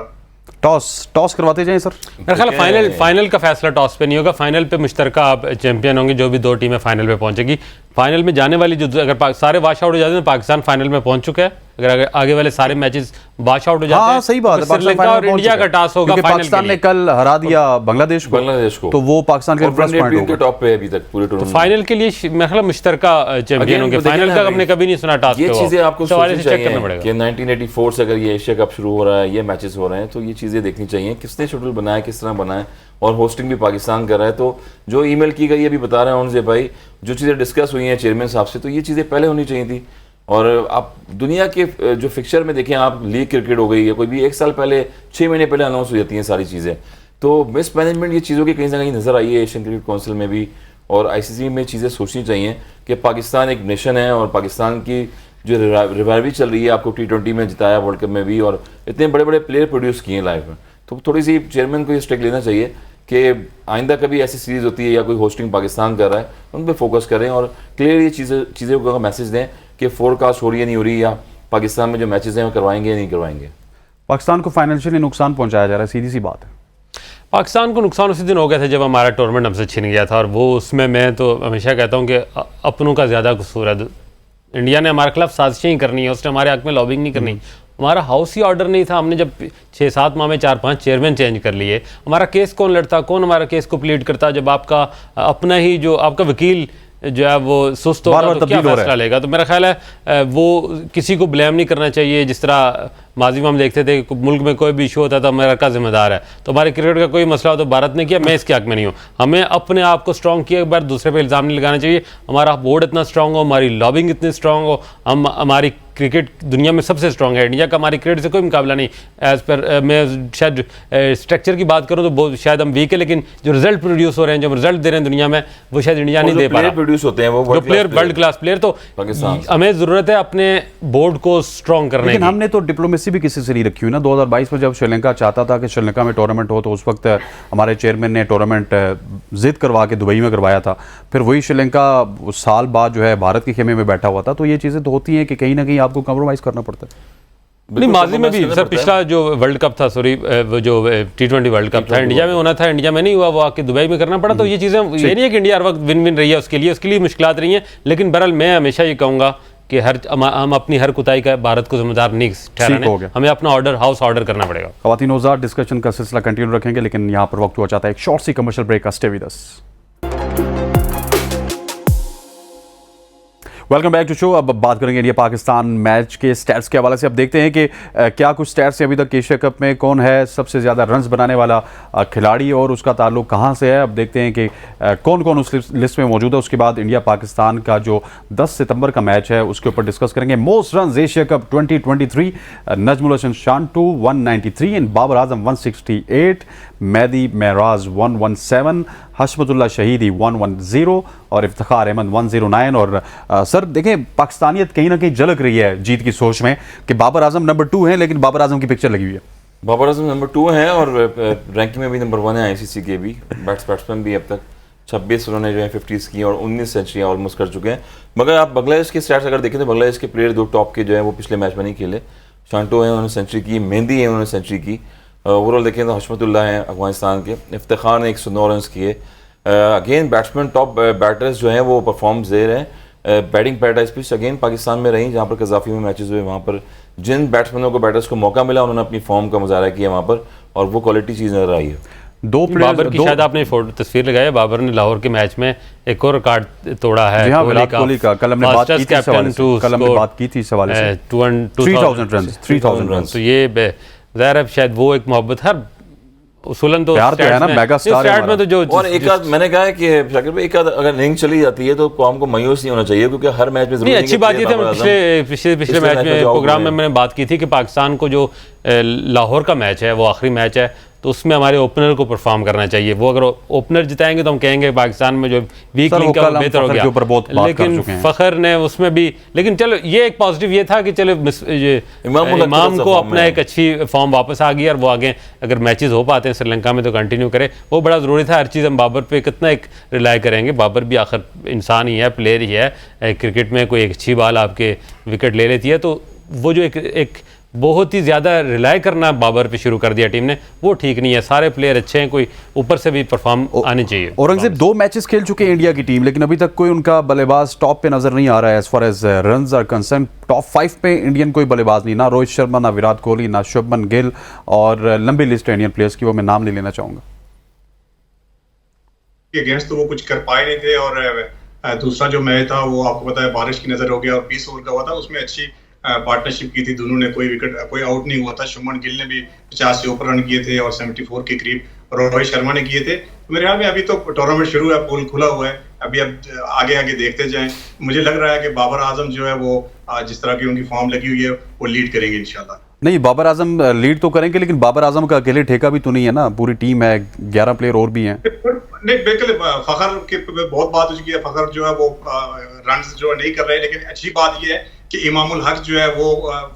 टॉस करवाते जाएं सर। मेरे ख्याल फाइनल का फैसला टॉस पे नहीं होगा, फाइनल पे मुश्तरका आप चैंपियन होंगे, जो भी 2 टीमें फाइनल पे पहुंचेगी। फाइनल में जाने वाली जो अगर सारे वाश आउट हो जाते हैं, पाकिस्तान फाइनल में पहुंच चुका है अगर आगे वाले सारे मैचेस वॉश आउट हो जाते हाँ हैं सही बात है, तो श्रीलंका और इंडिया का टास्क होगा क्योंकि फाइनल पाकिस्तान के ने लिए। कल हरा दिया बांग्लादेश को तो वो पाकिस्तान के लिए प्लस पॉइंट होगा। टॉप पे है अभी तक पूरे टूर्नामेंट। फाइनल के लिए मेरा ख्याल मुश्तरका चैंपियन होंगे। फाइनल का हमने कभी नहीं सुना टास्क ये चीजें आपको सवाल सोचनी से चेक करना चाहिए पड़ेगा कि 1984 से अगर ये एशिया कप शुरू हो रहा है, ये मैचेस हो रहे हैं, तो ये चीजें देखनी चाहिए किसने शेड्यूल बनाया, किस तरह बनाया, और होस्टिंग भी पाकिस्तान कर रहा है। तो जो ईमेल की गई है अभी बता रहे हैं उनसे भाई, जो चीज़ें डिस्कस हुई हैं चेयरमैन साहब से, तो ये चीज़ें पहले होनी चाहिए थी। और आप दुनिया के जो फिक्चर में देखें, आप लीग क्रिकेट हो गई है, कोई भी 1 साल पहले 6 महीने पहले अनाउंस हो जाती हैं सारी चीज़ें। तो मिस मैनेजमेंट ये चीज़ों की कहीं ना कहीं नज़र आई है एशियन क्रिकेट काउंसिल में भी, और आईसीसी में चीज़ें सोचनी चाहिए कि पाकिस्तान एक नेशन है और पाकिस्तान की जो रिवाइवरी चल रही है, आपको T20 में जिताया, वर्ल्ड कप में भी, और इतने बड़े बड़े प्लेयर प्रोड्यूस किए हैं लाइफ में। तो थोड़ी सी चेयरमैन को ये स्टेक लेना चाहिए कि आइंदा कभी ऐसी सीरीज़ होती है या कोई होस्टिंग पाकिस्तान कर रहा है, उन पर फोकस करें और क्लियर ये चीज़ें को मैसेज दें कि फोरकास्ट हो रही है नहीं हो रही, या पाकिस्तान में जो मैचेस हैं वो करवाएंगे या नहीं करवाएंगे। पाकिस्तान को फाइनेंशियली नुकसान पहुंचाया जा रहा है, सीधी सी बात है। पाकिस्तान को नुकसान उसी दिन हो गया था जब हमारा टूर्नामेंट हमसे छिन गया था, और वो उसमें मैं तो हमेशा कहता हूँ कि अपनों का ज़्यादा कसूर है। इंडिया ने हमारे खिलाफ साजिशें ही करनी है, उसने हमारे हक में लॉबिंग नहीं करनी। हमारा हाउस ही ऑर्डर नहीं था। हमने जब 6-7 माह में 4-5 चेयरमैन चेंज कर लिए, हमारा केस कौन लड़ता, कौन हमारा केस को प्लीड करता, जब आपका अपना ही जो आपका वकील जो है वो सुस्त होगा तो क्या फैसला लेगा। तो मेरा ख्याल है वो किसी को ब्लेम नहीं करना चाहिए। जिस तरह माजी में हम देखते थे कि मुल्क में कोई भी इशू होता था अमेरिका जिम्मेदार है, तो हमारे क्रिकेट का कोई मसला हो तो भारत ने किया, मैं इसके हक में नहीं हूँ। हमें अपने आप को स्ट्रॉन्ग किया, एक बार दूसरे पे इल्ज़ाम नहीं लगाना चाहिए। हमारा बोर्ड इतना स्ट्रॉन्ग हो, हमारी लॉबिंग इतनी स्ट्रॉन्ग हो, हम हमारी क्रिकेट दुनिया में सबसे स्ट्रॉन्ग है। इंडिया का हमारी क्रिकेट से कोई मुकाबला नहीं। एज पर मैं शायद स्ट्रक्चर की बात करूँ तो बहुत शायद हम वीक है, लेकिन जो रिजल्ट प्रोड्यूस हो रहे हैं, जो रिजल्ट दे रहे हैं दुनिया में, वो शायद इंडिया नहीं दे पा रहा। प्रोड्यूस होते हैं वो जो प्लेयर वर्ल्ड क्लास प्लेयर, तो हमें ज़रूरत है अपने बोर्ड को स्ट्रॉन्ग करने की। लेकिन हमने तो डिप्लोमेसी भी किसी से नहीं रखी हुई ना। 2022 में जब श्रीलंका चाहता था कि श्रीलंका में टूर्नामेंट हो, तो उस वक्त हमारे चेयरमैन ने टूर्नामेंट जिद करवा के दुबई में करवाया था। फिर वही श्रीलंका साल बाद जो है भारत के खेमे में बैठा हुआ था। तो ये चीज़ें तो होती हैं कि कहीं ना कहीं आपको कम्प्रोमाइज़ करना पड़ता है। नहीं, माजी में भी सर पिछला जो वर्ल्ड कप था, सॉरी वो जो T20 वर्ल्ड कप था, इंडिया में होना था, इंडिया में नहीं हुआ, वो आके दुबई में करना पड़ा। तो ये चीज़ें ये नहीं है कि इंडिया हर वक्त विन विन रही है, उसके लिए मुश्किलात रही हैं। लेकिन बहरहाल मैं हमेशा ये कहूँगा कि हम अपनी हर कुताई का भारत को जिम्मेदार नहीं ठहराने, हमें अपना ऑर्डर हाउस ऑर्डर करना पड़ेगा। ख़वातीन औज़ार डिस्कशन का सिलसिला कंटिन्यू रखेंगे, लेकिन यहाँ पर वक्त हुआ चाहता है एक शॉर्ट सी कमर्शियल ब्रेक का। Stay with us. Welcome back to show. अब बात करेंगे इंडिया पाकिस्तान मैच के स्टैट्स के हवाले से। अब देखते हैं कि क्या कुछ स्टैट्स हैं अभी तक एशिया कप में, कौन है सबसे ज़्यादा रन्स बनाने वाला खिलाड़ी और उसका ताल्लुक कहाँ से है। अब देखते हैं कि कौन कौन उस लिस्ट में मौजूद है। उसके बाद इंडिया पाकिस्तान का जो 10 सितंबर का मैच है उसके ऊपर डिस्कस करेंगे। Most run Asia cup 2023, Najmul Hasan Shanto 193 and Babar Azam 168, Mehidy Maharaj 117, Hashmatullah Shahidi 110 और इफ्तिखार अहमद 109। और सर देखें, पाकिस्तानियत कहीं ना कहीं झलक रही है जीत की सोच में कि बाबर आजम नंबर 2 है, लेकिन बाबर आजम की पिक्चर लगी हुई है। बाबर आजम नंबर 2 है और रैंकिंग में भी नंबर 1 है आईसीसी के भी। बैट्समैन भी अब तक 26 उन्होंने जो है 50s की और 19 सेंचुरियाँ ऑलमोस्ट कर चुके हैं। मगर आप बांग्लादेश के स्टैट्स अगर देखें तो बांग्लादेश के प्लेयर 2 टॉप के जो है वो पिछले मैच में नहीं खेले। शांटो है, उन्होंने सेंचुरी की, मेहंदी है, उन्होंने सेंचुरी की। ओवरऑल देखें तो हशमतुल्लाह हैं अफगानिस्तान के, इफ्तिखार ने 109 रन किए। अगेन बैट्समैन टॉप बैटर्स जो हैं वो परफॉर्म दे रहे हैं। Batting paradise pitch again Pakistan में रही, जहाँ पर कज़ाफ़ी में मैचेस हुए, वहाँ पर जिन बैट्समैनों को बैटर्स को मौका मिला उन्होंने अपनी फॉर्म का मुजाहरा किया वहाँ पर, और वो क्वालिटी चीज़ नजर आई है। बाबर की शायद आपने तस्वीर लगाई है, बाबर ने लाहौर के मैच में एक और रिकॉर्ड तोड़ा है। कोहली का कल हमने बात की थी इस हवाले से 3000 रन। तो ये ज़ाहिर है शायद वो एक मोहब्बत हर उसूलन तो प्यार तो है ना, मेगा स्टार में तो जो और एक आध मैंने कहा है कि शाकिर भाई एक आध अगर रिंग चली जाती है तो कौम को मायूस नहीं होना चाहिए, क्योंकि हर मैच में नहीं अच्छी बात ये थी। पिछले मैच में प्रोग्राम में मैंने बात की थी कि पाकिस्तान को जो लाहौर का मैच है वो आखिरी मैच है, तो उसमें हमारे ओपनर को परफॉर्म करना चाहिए। वो अगर ओपनर जिताएंगे तो हम कहेंगे पाकिस्तान में जो वीक लिंक है वो बेहतर हो गया, लेकिन फखर ने उसमें भी, लेकिन चलो ये एक पॉजिटिव ये था कि चलो इमाम को अपना एक अच्छी फॉर्म वापस आ गई और वो आगे अगर मैचेस हो पाते हैं श्रीलंका में तो कंटिन्यू करे, वो बड़ा ज़रूरी था। हर चीज़ हम बाबर पे कितना एक रिलाई करेंगे, बाबर भी आखिर इंसान ही है, प्लेयर ही है। क्रिकेट में कोई एक अच्छी बॉल आपके विकेट ले लेती है तो वो जो एक बहुत ही ज़्यादा रिलाई करना बाबर पे शुरू कर दिया टीम ने, वो ठीक नहीं है। सारे प्लेयर अच्छे हैं, कोई ऊपर से भी परफॉर्म आने चाहिए। औरंगजेब 2 मैचेस खेल चुके हैं इंडिया की टीम, लेकिन अभी तक कोई उनका बल्लेबाज टॉप पे नजर नहीं आ रहा है as far as runs are concern. Top 5 पे इंडियन कोई बल्लेबाज नहीं, ना रोहित शर्मा, ना विराट कोहली, ना शुभमन गिल, और लंबी लिस्ट है इंडियन प्लेयर्स की, वो मैं नाम नहीं लेना चाहूंगा। अगेंस्ट तो वो कुछ कर पाए नहीं थे, और दूसरा जो मैच था वो आपको पता है बारिश की नजर हो गया और 20 ओवर का हुआ था, उसमें अच्छी पार्टनरशिप की थी दोनों ने, कोई आउट नहीं हुआ था। शुभमन गिल ने भी 50 से ऊपर रन किए थे और 74 के करीब रोहित शर्मा ने किए थे। तो मेरे ख्याल में अभी तो टूर्नामेंट शुरू है, पोल खुला हुआ है, अभी अब आगे आगे देखते जाएं। मुझे लग रहा है कि बाबर आजम जो है वो जिस तरह की उनकी फॉर्म लगी हुई है वो लीड करेंगे इंशाल्लाह। नहीं, बाबर आजम लीड तो करेंगे, लेकिन बाबर आजम का अकेले ठेका भी तो नहीं है ना, पूरी टीम है, 11 प्लेयर और भी हैं। नहीं बिल्कुल, फखर की बहुत बात हो चुकी है, फखर जो है वो रन जो है नहीं कर रहे हैं, लेकिन अच्छी बात ये है कि इमामुल हक जो है वो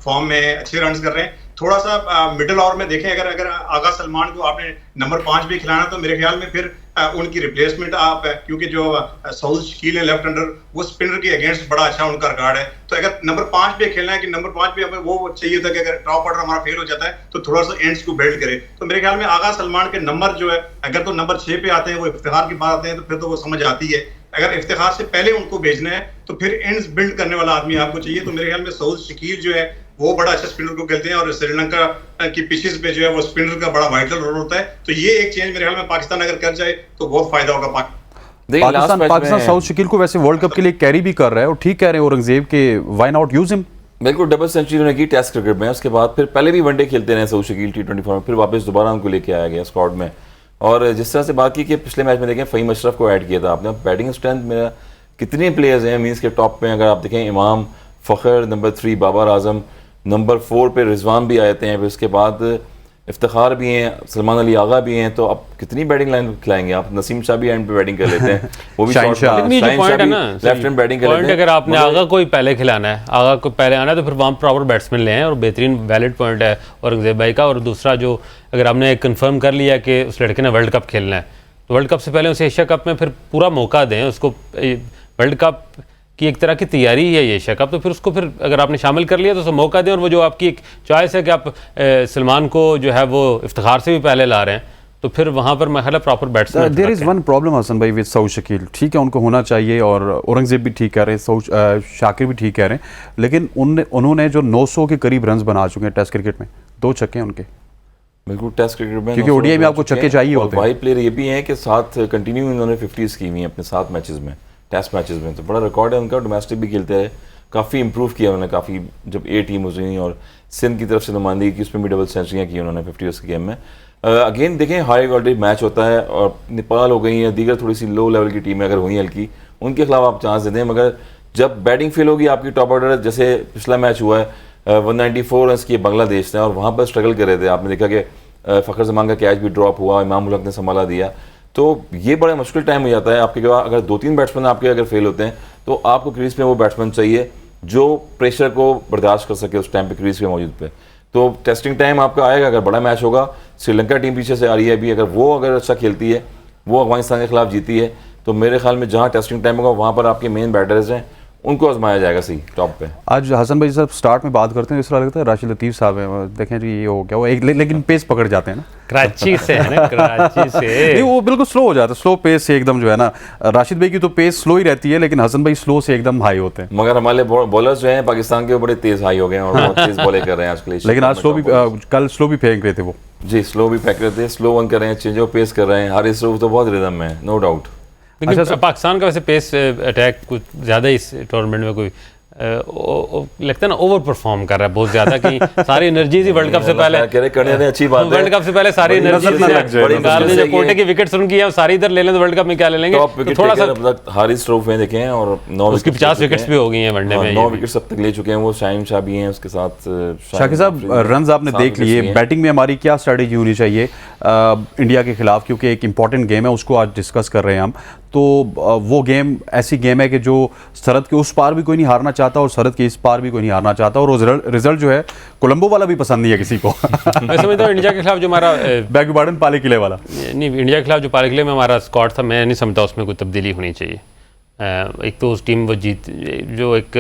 फॉर्म में है, अच्छे रन कर रहे हैं। थोड़ा सा मिडिल ओवर में देखें, अगर आगा सलमान को आपने नंबर 5 भी खिलाना, तो मेरे ख्याल में फिर उनकी रिप्लेसमेंट आप है, क्योंकि जो सऊद शकील है लेफ्ट हैंडर, वो स्पिनर के अगेंस्ट बड़ा अच्छा उनका रिकॉर्ड है। तो अगर नंबर 5 पे खेलना है कि नंबर 5 पे हमें वो चाहिए था कि अगर टॉप ऑर्डर हमारा फेल हो जाता है तो थोड़ा सा एंड्स को बिल्ड करे। तो मेरे ख्याल में आगा सलमान के नंबर जो है, अगर तो नंबर 6 पे आते हैं, वो इफ्तिखार की बात आते हैं, तो फिर तो वो समझ आती है। अगर इफ्तिखार से पहले उनको भेजना है तो फिर एंड्स बिल्ड करने वाला आदमी आपको चाहिए। तो मेरे ख्याल में सऊद शकील जो है वो बड़ा अच्छा स्पिनर को खेलते हैं, और श्रीलंका की पिचेस पे जो है वो स्पिनर का बड़ा वाइटल रोल होता है। तो ये एक चेंज मेरे ख्याल में पाकिस्तान अगर कर जाए तो बहुत फायदा होगा। पाकिस्तान साउथ शकील को वैसे वर्ल्ड कप के लिए कैरी भी कर रहा है, और ठीक कह रहे हैं औरंगजेब के, व्हाई नॉट यूज हिम। बिल्कुल, डबल सेंचुरी उन्होंने की टेस्ट क्रिकेट में, उसके बाद फिर पहले भी वनडे खेलते रहे सऊद शकील T20 फॉर्मेट, फिर वापस दोबारा उनको लेके आया गया स्क्वाड में। और जिस तरह से बात की कि पिछले मैच में देखें फ़हीम अशरफ को ऐड किया था आपने, बैटिंग स्ट्रेंथ मेरा कितने प्लेयर्स हैं मीन्स के टॉप पे, अगर आप देखें इमाम, फ़खर, नंबर 3 बाबर आजम, नंबर 4 पे रिजवान भी आते हैं, फिर उसके बाद इफ्तिखार भी हैं, सलमान अली आगा भी हैं। तो अब कितनी बैटिंग लाइन खिलाएंगे आप? नसीम शाह भी एंड पे बैटिंग कर लेते हैं, वो भी लेफ्ट हैंड बैटिंग कर लेते हैं। अगर आपने आगा को पहले खिलाना है, आगा को पहले आना है, तो फिर वहाँ प्रॉपर बैट्समैन ले हैं, और बेहतरीन वैलिड पॉइंट है औरंगजेब भाई का। और दूसरा जो अगर आपने कंफर्म कर लिया कि उस लड़के ने वर्ल्ड कप खेलना है, तो वर्ल्ड कप से पहले उसे एशिया कप में फिर पूरा मौका दें उसको। वर्ल्ड कप की एक तरह की तैयारी ही है ये एशिया कप, तो फिर उसको फिर अगर आपने शामिल कर लिया तो उसे मौका दें। और वो जो आपकी एक चॉइस है कि आप सलमान को जो है वो इफ्तिखार से भी पहले ला रहे हैं, तो फिर वहाँ पर मैं ख्याल proper batsman. There is one problem Hasan भाई विद सऊद शकील, ठीक है उनको होना चाहिए, और औरंगजेब भी ठीक कह रहे हैं, शाकिर भी ठीक कह रहे हैं, लेकिन उन्होंने जो 900 के करीब रन बना चुके हैं टेस्ट क्रिकेट में, 2 छक्के उनके। बिल्कुल, टेस्ट क्रिकेट में, क्योंकि ओडीआई में आपको छक्के चाहिए होते हैं। वाइड प्लेयर ये भी हैं कि 7 कंटिन्यू इन्होंने 50s की हुई हैं अपने 7 मैचेस में, टेस्ट मैचेस में, तो बड़ा रिकॉर्ड है उनका। डोमेस्टिक भी खेलते हैं, काफ़ी इंप्रूव किया उन्होंने, काफ़ी जब A टीम हुई और सिंध की तरफ से नुमाइंदगी की, उसमें भी डबल सेंचुरियाँ की उन्होंने 50 के गेम में। अगेन देखें, हाई क्वालिटी मैच होता है, और नेपाल हो गई है, दीगर थोड़ी सी लो लेवल की टीमें अगर हुई हल्की, उनके खिलाफ आप चांस दे दें। मगर जब बैटिंग फेल होगी आपकी टॉप ऑर्डर, जैसे पिछला मैच हुआ है 194 रन की बांग्लादेश ने, और वहाँ पर स्ट्रगल कर रहे थे, आपने देखा कि फ़खर जमान का कैच भी ड्रॉप हुआ, इमाम उल हक ने संभाला दिया। तो ये बड़ा मुश्किल टाइम हो जाता है आपके, अगर 2-3 बैट्समैन आपके अगर फेल होते हैं, तो आपको क्रीज पे वो बैट्समैन चाहिए जो प्रेशर को बर्दाश्त कर सके उस टाइम पे क्रीज पे मौजूद पे। तो टेस्टिंग टाइम आपका आएगा, अगर बड़ा मैच होगा, श्रीलंका टीम पीछे से आ रही है अभी, अगर अच्छा खेलती है, वो अफगानिस्तान के खिलाफ जीती है, तो मेरे ख्याल में जहाँ टेस्टिंग टाइम होगा वहाँ पर आपके मेन बैटर्स हैं, उनको आजमाया जाएगा सही टॉप पे। आज हसन भाई साहब स्टार्ट में बात करते हैं, इस तरह लगता है राशिद लतीफ़ साहब हैं, देखें जी ये हो गया वो एक, लेकिन पेस पकड़ जाते हैं ना, कराची से है ना, कराची से नहीं वो बिल्कुल स्लो हो जाता है, स्लो पेस से एकदम जो है ना। राशिद भाई की तो पेस स्लो ही रहती है, लेकिन हसन भाई स्लो से एकदम हाई होते हैं। मगर हमारे बॉलर्स जो हैं पाकिस्तान के, वो बड़े तेज हाई हो गए हैं और बहुत तेज बॉलिंग कर रहे हैं आजकल। लेकिन आज स्लो भी, कल स्लो भी फेंक रहे थे वो। जी, स्लो भी फेंक रहे थे, स्लो वन कर रहे हैं, चेंज ऑफ पेस कर रहे हैं। हारिस रऊफ तो बहुत रिदम में, नो डाउट। लेकिन पाकिस्तान का वैसे पेस अटैक कुछ ज़्यादा इस टूर्नामेंट में कोई लगता है ना ओवर परफॉर्म कर रहा है बहुत ज्यादा, कि सारी एनर्जी ही वर्ल्ड कप से पहले अच्छी बात है, वर्ल्ड कप से पहले सारी एनर्जी जो कोटे की विकेट्स उनकी है सारी इधर ले लें, तो वर्ल्ड कप में क्या ले लेंगे। तो थोड़ा सा हारिस रऊफ में देखें, और 9 उसकी 50 विकेट्स भी हो गई हैं वनडे में, 9 विकेट्स अब तक ले चुके हैं वो। शाहिन शाह भी हैं उसके साथ। शाकिर साहब, रन आपने देख लिए, बैटिंग में हमारी क्या स्ट्रेटेजी होनी चाहिए इंडिया के खिलाफ, क्योंकि एक इंपॉर्टेंट गेम है, उसको आज डिस्कस कर रहे हैं हम। तो वो गेम ऐसी गेम है कि जो सरहद के उस पार भी कोई नहीं हारना चाहता और सरहद के इस पार भी कोई नहीं हारना चाहता, और रिजल्ट जो है कोलंबो वाला भी पसंद नहीं है किसी को। मैं समझता हूँ इंडिया के खिलाफ जो हमारा बैक बार्डन पाले किले वाला नहीं, इंडिया के खिलाफ जो पाले किले में हमारा स्क्वाड था, मैं नहीं समझता उसमें कोई तब्दीली होनी चाहिए। एक तो उस टीम वो जीत जो एक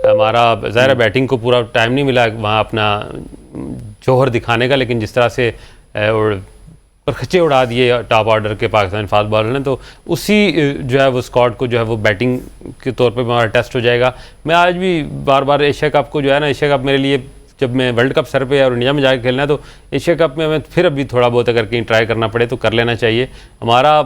हमारा ज़ाहिर बैटिंग को पूरा टाइम नहीं मिला वहाँ अपना जौहर दिखाने का, लेकिन जिस तरह से पर खच्चे उड़ा दिए टॉप ऑर्डर के पाकिस्तानी फास्ट बॉलर ने, तो उसी जो है वो स्क्वाड को जो है वो बैटिंग के तौर पे हमारा टेस्ट हो जाएगा। मैं आज भी बार बार एशिया कप को जो है ना, एशिया कप मेरे लिए जब मैं वर्ल्ड कप सर पे है और इंडिया में जाकर खेलना है, तो एशिया कप में हमें फिर अभी थोड़ा बहुत अगर कहीं ट्राई करना पड़े तो कर लेना चाहिए। हमारा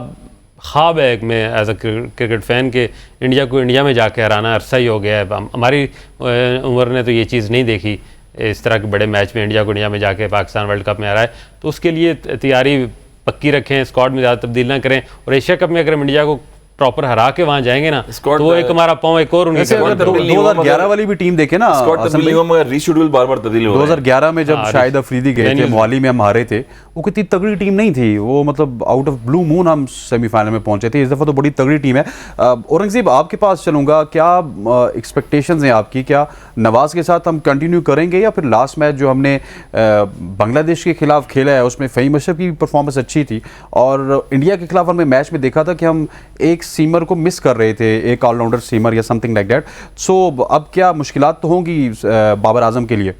ख्वाब है मैं एज अ क्रिकेट फ़ैन के इंडिया को इंडिया में जाके हराना, अरसा ही हो गया है। हमारी उम्र ने तो ये चीज़ नहीं देखी इस तरह के बड़े मैच में इंडिया को इंडिया में जाके पाकिस्तान वर्ल्ड कप में आ रहा है। तो उसके लिए तैयारी पक्की रखें, स्क्वाड में ज़्यादा तब्दील ना करें, और एशिया कप में अगर हम इंडिया को प्रॉपर हरा के वहां जाएंगे ना तो वो एक हमारा पाँव एक और 2011 वाली भी टीम देखे ना, रीशेड्यूल बार-बार तब्दील हो रहा है। 2011 में जब शाहिद अफरीदी गए थे, मोहाली में हम हारे थे, वो कितनी तगड़ी टीम नहीं थी वो, मतलब आउट ऑफ ब्लू मून हम सेमीफाइनल में पहुंचे थे। इस दफ़ा तो बड़ी तगड़ी टीम है। औरंगजेब आपके पास चलूँगा, क्या एक्सपेक्टेशंस हैं आपकी? क्या नवाज़ के साथ हम कंटिन्यू करेंगे या फिर लास्ट मैच जो हमने बांग्लादेश के खिलाफ खेला है उसमें फ़हीम अशरफ की परफॉर्मेंस अच्छी थी, और इंडिया के खिलाफ हमने मैच में देखा था कि हम एक सीमर को मिस कर रहे थे, एक ऑलराउंडर सीमर या समथिंग लाइक दैट। सो अब क्या मुश्किलात तो होंगी बाबर आजम के लिए?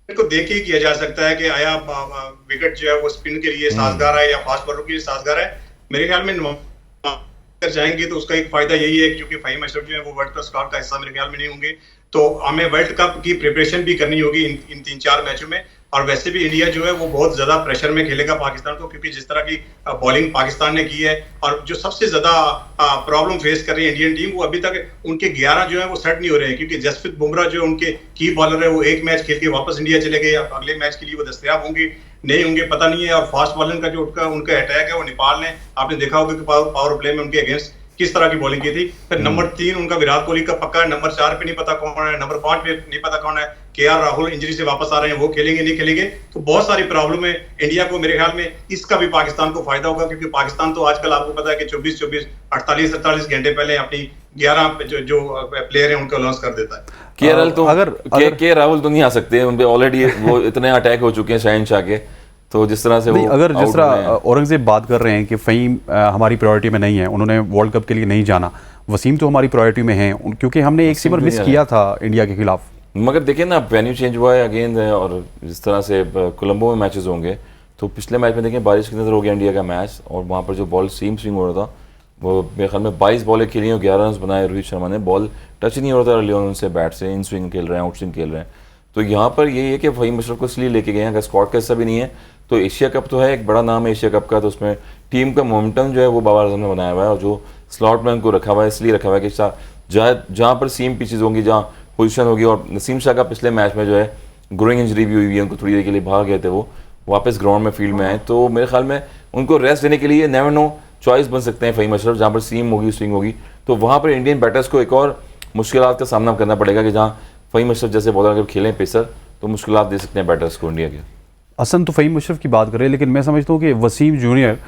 को देख ही किया जा सकता है कि आया विकेट जो है वो स्पिन के लिए साजगार है या फास्ट बॉलर के लिए साजगार है। मेरे ख्याल में अगर जाएंगे तो उसका एक फायदा यही है क्योंकि फ़हीम अशरफ जो है वो वर्ल्ड कप स्क्वाड का हिस्सा मेरे ख्याल में नहीं होंगे, तो हमें वर्ल्ड कप की प्रिपरेशन भी करनी होगी इन 3-4 मैचों में। और वैसे भी इंडिया जो है वो बहुत ज्यादा प्रेशर में खेलेगा पाकिस्तान को, क्योंकि जिस तरह की बॉलिंग पाकिस्तान ने की है और जो सबसे ज्यादा प्रॉब्लम फेस कर रही है इंडियन टीम, वो अभी तक उनके 11 जो है वो सेट नहीं हो रहे हैं, क्योंकि जसप्रीत बुमराह जो उनके की बॉलर है वो एक मैच खेल के वापस इंडिया चले गए, अगले मैच के लिए वो दस्तयाब होंगे नहीं होंगे पता नहीं है। और फास्ट बॉलिंग का जो उनका अटैक है वो नेपाल ने, आपने देखा होगा कि पावर प्ले में उनके अगेंस्ट किस तरह की बॉलिंग की थी। फिर नंबर 3 उनका विराट कोहली का पक्का है, नंबर 4 पे नहीं पता कौन है, नंबर 5 पे नहीं पता कौन है, केएल राहुल इंजरी से वापस आ रहे हैं, वो खेलेंगे नहीं खेलेंगे, तो बहुत सारी प्रॉब्लम है इंडिया को। मेरे ख्याल में इसका भी पाकिस्तान को फायदा होगा, क्योंकि पाकिस्तान तो आजकल आपको पता है कि 24-24 48-48 घंटे पहले अपनी 11 जो प्लेयर है उनको लॉन्च कर देता है। केएल तो अगर के राहुल तो नहीं आ सकते, उनपे ऑलरेडी वो इतने अटैक हो चुके हैं शहनशाह के, तो जिस तरह से वो अगर जिस तरह औरंगजेब बात कर रहे हैं कि फ़हीम हमारी प्रायोरिटी में नहीं है, उन्होंने वर्ल्ड कप के लिए नहीं जाना, वसीम तो हमारी प्रायोरिटी में हैं क्योंकि हमने एक सीमर मिस किया था इंडिया के खिलाफ। मगर देखिए ना, वेन्यू चेंज हुआ है अगेन, और जिस तरह से कोलंबो में मैचेस होंगे, तो पिछले मैच में देखें बारिश के अंदर हो गया इंडिया का मैच, और वहाँ पर जो बॉल सीम स्विंग हो रहा था वो मेरे ख्याल में 22 बॉलें खेली और 11 रन बनाए रोहित शर्मा ने, बॉल टच ही नहीं हो रहा था लियोन से बैट से, इन स्विंग खेल रहे हैं, आउट स्विंग खेल रहे हैं। तो यहाँ पर यही है कि फ़हीम अशरफ को इसलिए लेके गए हैं, अगर स्क्वाड का हिस्सा भी नहीं है तो एशिया कप तो है, एक बड़ा नाम है एशिया कप का, तो उसमें टीम का मोमेंटम जो है वो बाबर आजम ने बनाया हुआ है, और जो स्लॉट में उनको रखा हुआ है इसलिए रखा हुआ है कि जहाँ पर सीम पिचेज होंगी, जहाँ पोजीशन होगी, और नसीम शाह का पिछले मैच में जो है ग्रोइंग इंजरी भी हुई है, उनको थोड़ी देर के लिए भाग गए थे, वो वापस ग्राउंड में फील्ड में आए, तो मेरे ख्याल में उनको रेस्ट देने के लिए नेवर नो चॉइस बन सकते हैं फ़हीम अशरफ, जहाँ पर सीम होगी स्विंग होगी, तो वहाँ पर इंडियन बैटर्स को एक और मुश्किलात का सामना करना पड़ेगा कि जहाँ फ़हीम अशरफ जैसे बॉलर अगर खेलें पेसर तो मुश्किलात दे सकते हैं बैटर्स को इंडिया के। हसन तो फ़हीम अशरफ की बात करें, लेकिन मैं समझता हूँ कि वसीम जूनियर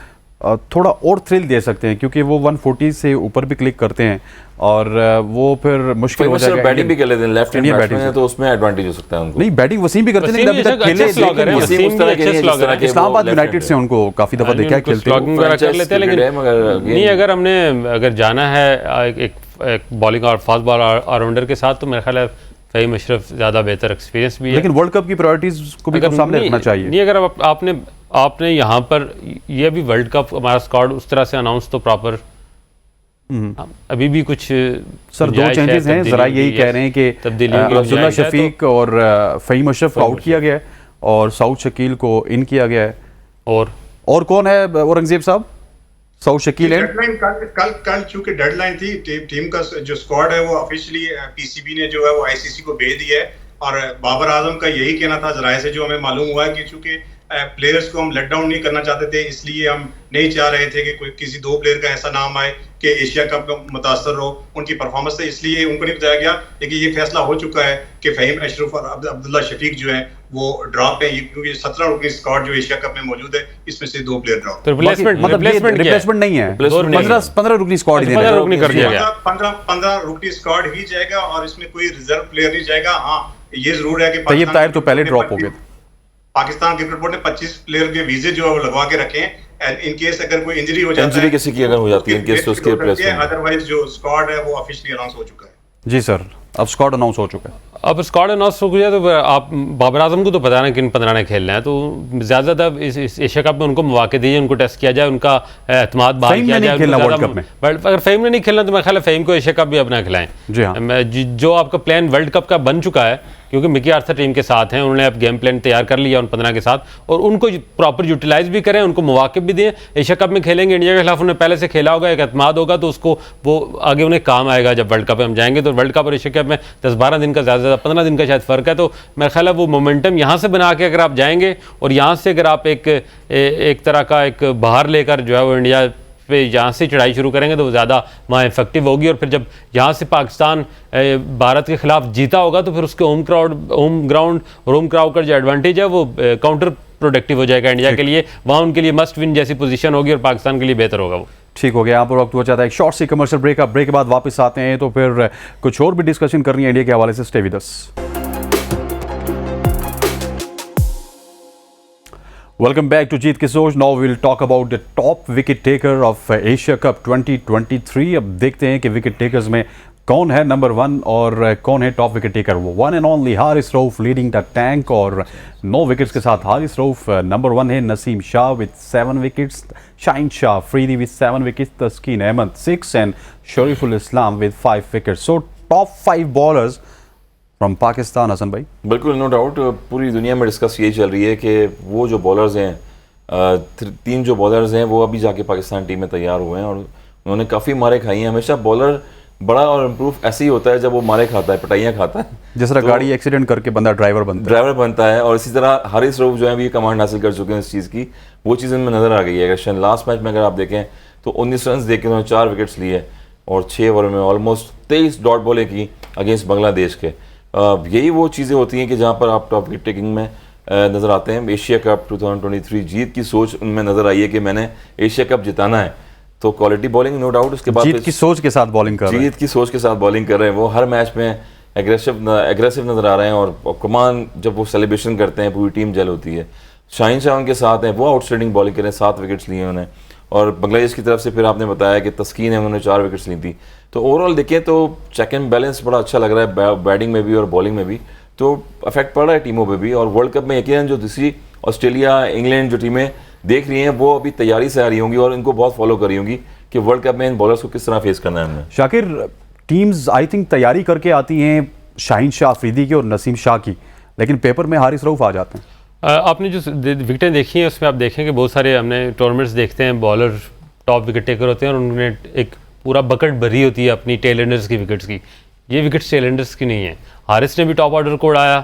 थोड़ा और थ्रिल दे सकते हैं, क्योंकि वो 140 से ऊपर भी क्लिक करते हैं और वो फिर मुश्किल हो जाएगा। बैटिंग भी कर लेते हैं, लेफ्ट हैंड बैट्समैन है तो उसमें एडवांटेज हो सकता है उनको। नहीं, बैटिंग वसीम भी करते हैं, लेकिन अभी तक खेले इस्लामाबाद यूनाइटेड से उनको काफी दफा देखा है खेलते कर लेते हैं, लेकिन नहीं अगर जाना है एक बॉलिंग और फास्ट बॉल ऑलराउंडर के साथ, तो मेरा ख्याल है फ़हीम अशरफ ज़्यादा बेहतर एक्सपीरियंस भी है, लेकिन वर्ल्ड कप की प्रायोरिटीज को भी सामने रखना चाहिए। नहीं, अगर आपने यहाँ पर ये भी वर्ल्ड कप हमारा स्क्वाड उस तरह से अनाउंस तो प्रॉपर अभी भी कुछ सर 2 चेंजेस हैं, जरा यही कह रहे हैं कि अब्दुल्ला शफीक और फ़हीम अशरफ को आउट किया गया है और सऊद शकील को इन किया गया है। और कौन है औरंगजेब साहब? सऊद शकील है। कल चूंकि डेडलाइन थी, टीम का जो स्क्वाड है वो ऑफिशियली पीसीबी ने जो है वो आईसीसी को भेज दिया है, और बाबर आजम का यही कहना था जराये से जो हमें मालूम हुआ है कि चूंकि प्लेयर्स को हम लेट डाउन नहीं करना चाहते थे, इसलिए हम नहीं चाह रहे थे कि कोई किसी 2 प्लेयर का ऐसा नाम आए कि एशिया कप में मुतासर हो उनकी परफॉर्मेंस से, इसलिए उनको नहीं बताया गया। लेकिन ये फैसला हो चुका है कि फ़हीम अशरफ और अब्दुल्ला शफीक जो है वो ड्रॉप है, क्योंकि 17 रुकनी स्क्वाड जो एशिया कप में मौजूद है इसमें से 2 प्लेयर ड्रॉप। तो रिप्लेसमेंट नहीं है, 15 रुकनी स्क्वाड ही 15 रुकनी स्क्वाड ही जाएगा, और इसमें कोई रिजर्व प्लेयर नहीं जाएगा। हाँ, ये जरूर है कि तैयब ताहिर तो पहले ड्रॉप हो गए। पाकिस्तान क्रिकेट बोर्ड ने 25 प्लेयर के वीजे जो है वो लगवा के रखे हैं, इन केस अगर कोई इंजरी हो जाती है, इंजरी किसी की अगर हो जाती है, इन केस तो उसके अदरवाइज जो स्क्वाड है वो ऑफिशियली अनाउंस हो चुका है। जी सर, अब स्क्वाड अनाउंस हो चुका है। अब स्क्वाड अनाउंस हो गया तो आप बाबर आजम को तो पता ना किन 15 ने खेलना है, तो ज़्यादा ज़्यादा इस एशिया कप में उनको मौके दीजिए, उनको टेस्ट किया जाए, उनका एतमाद बहाल किया जाए। वर्ल्ड कप में अगर फ़हीम ने नहीं खेलना तो मेरा ख्याल है फ़हीम को एशिया कप भी अपना खिलाएं। जी हाँ, जो आपका प्लान वर्ल्ड कप का बन चुका है, क्योंकि मिकी आर्थर टीम के साथ हैं, उन्होंने अब गेम प्लान तैयार कर लिया उन 15 के साथ, और उनको प्रॉपर यूटिलाइज भी करें, उनको मौके भी दें। एशिया कप में खेलेंगे इंडिया के खिलाफ, उन्हें पहले से खेला होगा, एक एतमाद होगा, तो उसको वो आगे उन्हें काम आएगा जब वर्ल्ड कप में हम जाएंगे। तो वर्ल्ड कप और एशिया कप में 10-12 दिन का ज़्यादा 15 दिन का शायद फ़र्क है, तो मेरा ख्याल है वो मोमेंटम यहाँ से बना के अगर आप जाएंगे और यहाँ से अगर आप एक तरह का एक बाहर लेकर जो है वो इंडिया पे यहाँ से चढ़ाई शुरू करेंगे तो वो ज़्यादा वहाँ इफेक्टिव होगी। और फिर जब यहाँ से पाकिस्तान भारत के खिलाफ जीता होगा तो फिर उसके होम ग्राउंड और होम क्राउड का जो एडवांटेज है वो काउंटर प्रोडक्टिव हो जाएगा इंडिया के लिए, वहाँ उनके लिए मस्ट विन जैसी पोजीशन होगी और पाकिस्तान के लिए बेहतर होगा वो। ठीक हो गया। यहाँ पर वक्त हो जाता है एक शॉर्ट सी कमर्शियल ब्रेक। ब्रेक के बाद वापस आते हैं तो फिर कुछ और भी डिस्कशन करनी है इंडिया के हवाले से। Stay with us. Welcome back to जीत की सोच। Now we'll talk about the top wicket taker of Asia Cup 2023। अब देखते हैं कि विकेट टेकर्स में कौन है नंबर 1 और कौन है टॉप विकेट टेकर। वो one and only Haris Rauf leading the tank, और 9 विकेट्स के साथ हारिस रऊफ नंबर 1 है। Naseem Shah with 7 wickets, Shaheen Shah Afridi with 7 wickets, Taskin Ahmed 6 and Shoriful Islam with 5 wickets. So top 5 bowlers from Pakistan. Hasan भाई, बिल्कुल नो डाउट, पूरी दुनिया में डिस्कस यही चल रही है कि वो जो बॉलर्स हैं, 3 जो बॉलर्स हैं वो अभी जाके पाकिस्तान टीम में तैयार हुए हैं और उन्होंने काफ़ी मारे खाई हैं। हमेशा बॉलर बड़ा और इम्प्रूव ऐसे ही होता है जब वो मारे खाता है, पिटाइयाँ खाता है, जिस तरह गाड़ी एक्सीडेंट करके बंदा ड्राइवर बनता है। और इसी तरह हारिस रऊफ जो है भी कमांड हासिल कर चुके हैं इस चीज़ की, वो चीज़ इनमें नज़र आ गई है। अगर लास्ट मैच में अगर आप देखें तो 19 रन देके उन्होंने 4 विकेट्स लिए और 6 ओवर में ऑलमोस्ट 23 डॉट बॉलें की अगेंस्ट बांग्लादेश के। यही वो चीज़ें होती हैं कि जहाँ पर आप टॉप विकेट टेकिंग में नज़र आते हैं। एशिया कप 2023 जीत की सोच उनमें नज़र आई है कि मैंने एशिया कप जिताना है, तो क्वालिटी बॉलिंग नो डाउट। उसके बाद जीत की सोच के साथ बॉलिंग कर रहे हैं। वो हर मैच में एग्रेसिव नज़र आ रहे हैं और कमान जब वो सेलिब्रेशन करते हैं पूरी टीम जल होती है। शाहीन शाह उनके साथ हैं, वो आउटस्टैंडिंग बॉलिंग करें, 7 विकेट्स लिए उन्होंने। और बांग्लादेश की तरफ से फिर आपने बताया कि तस्कीन है, उन्होंने 4 विकेट्स ली थी। तो ओवरऑल देखें तो चेक एंड बैलेंस बड़ा अच्छा लग रहा है, बैटिंग में भी और बॉलिंग में भी, तो अफेक्ट पड़ रहा है टीमों पे भी। और वर्ल्ड कप में यकीनन जो दूसरी ऑस्ट्रेलिया, इंग्लैंड जो टीमें देख रही हैं वो अभी तैयारी से आ रही होंगी और इनको बहुत फॉलो कर रही होंगी कि वर्ल्ड कप में इन बॉलर्स को किस तरह फेस करना है हमने। शाकिर, टीम्स आई थिंक तैयारी करके आती हैं शाहीन शाह अफरीदी की और नसीम शाह की, लेकिन पेपर में हारिस रऊफ आ जाते हैं। आपने जो विकेटें देखी हैं उसमें आप देखेंगे बहुत सारे हमने टूर्नामेंट्स देखते हैं, बॉलर टॉप विकेट टेकर होते हैं और उन्होंने एक पूरा बकेट भरी होती है अपनी टेल एंडर्स की विकेट्स की। ये विकेट्स टेल एंडर्स की नहीं है। हारिस ने भी टॉप ऑर्डर को उड़ाया,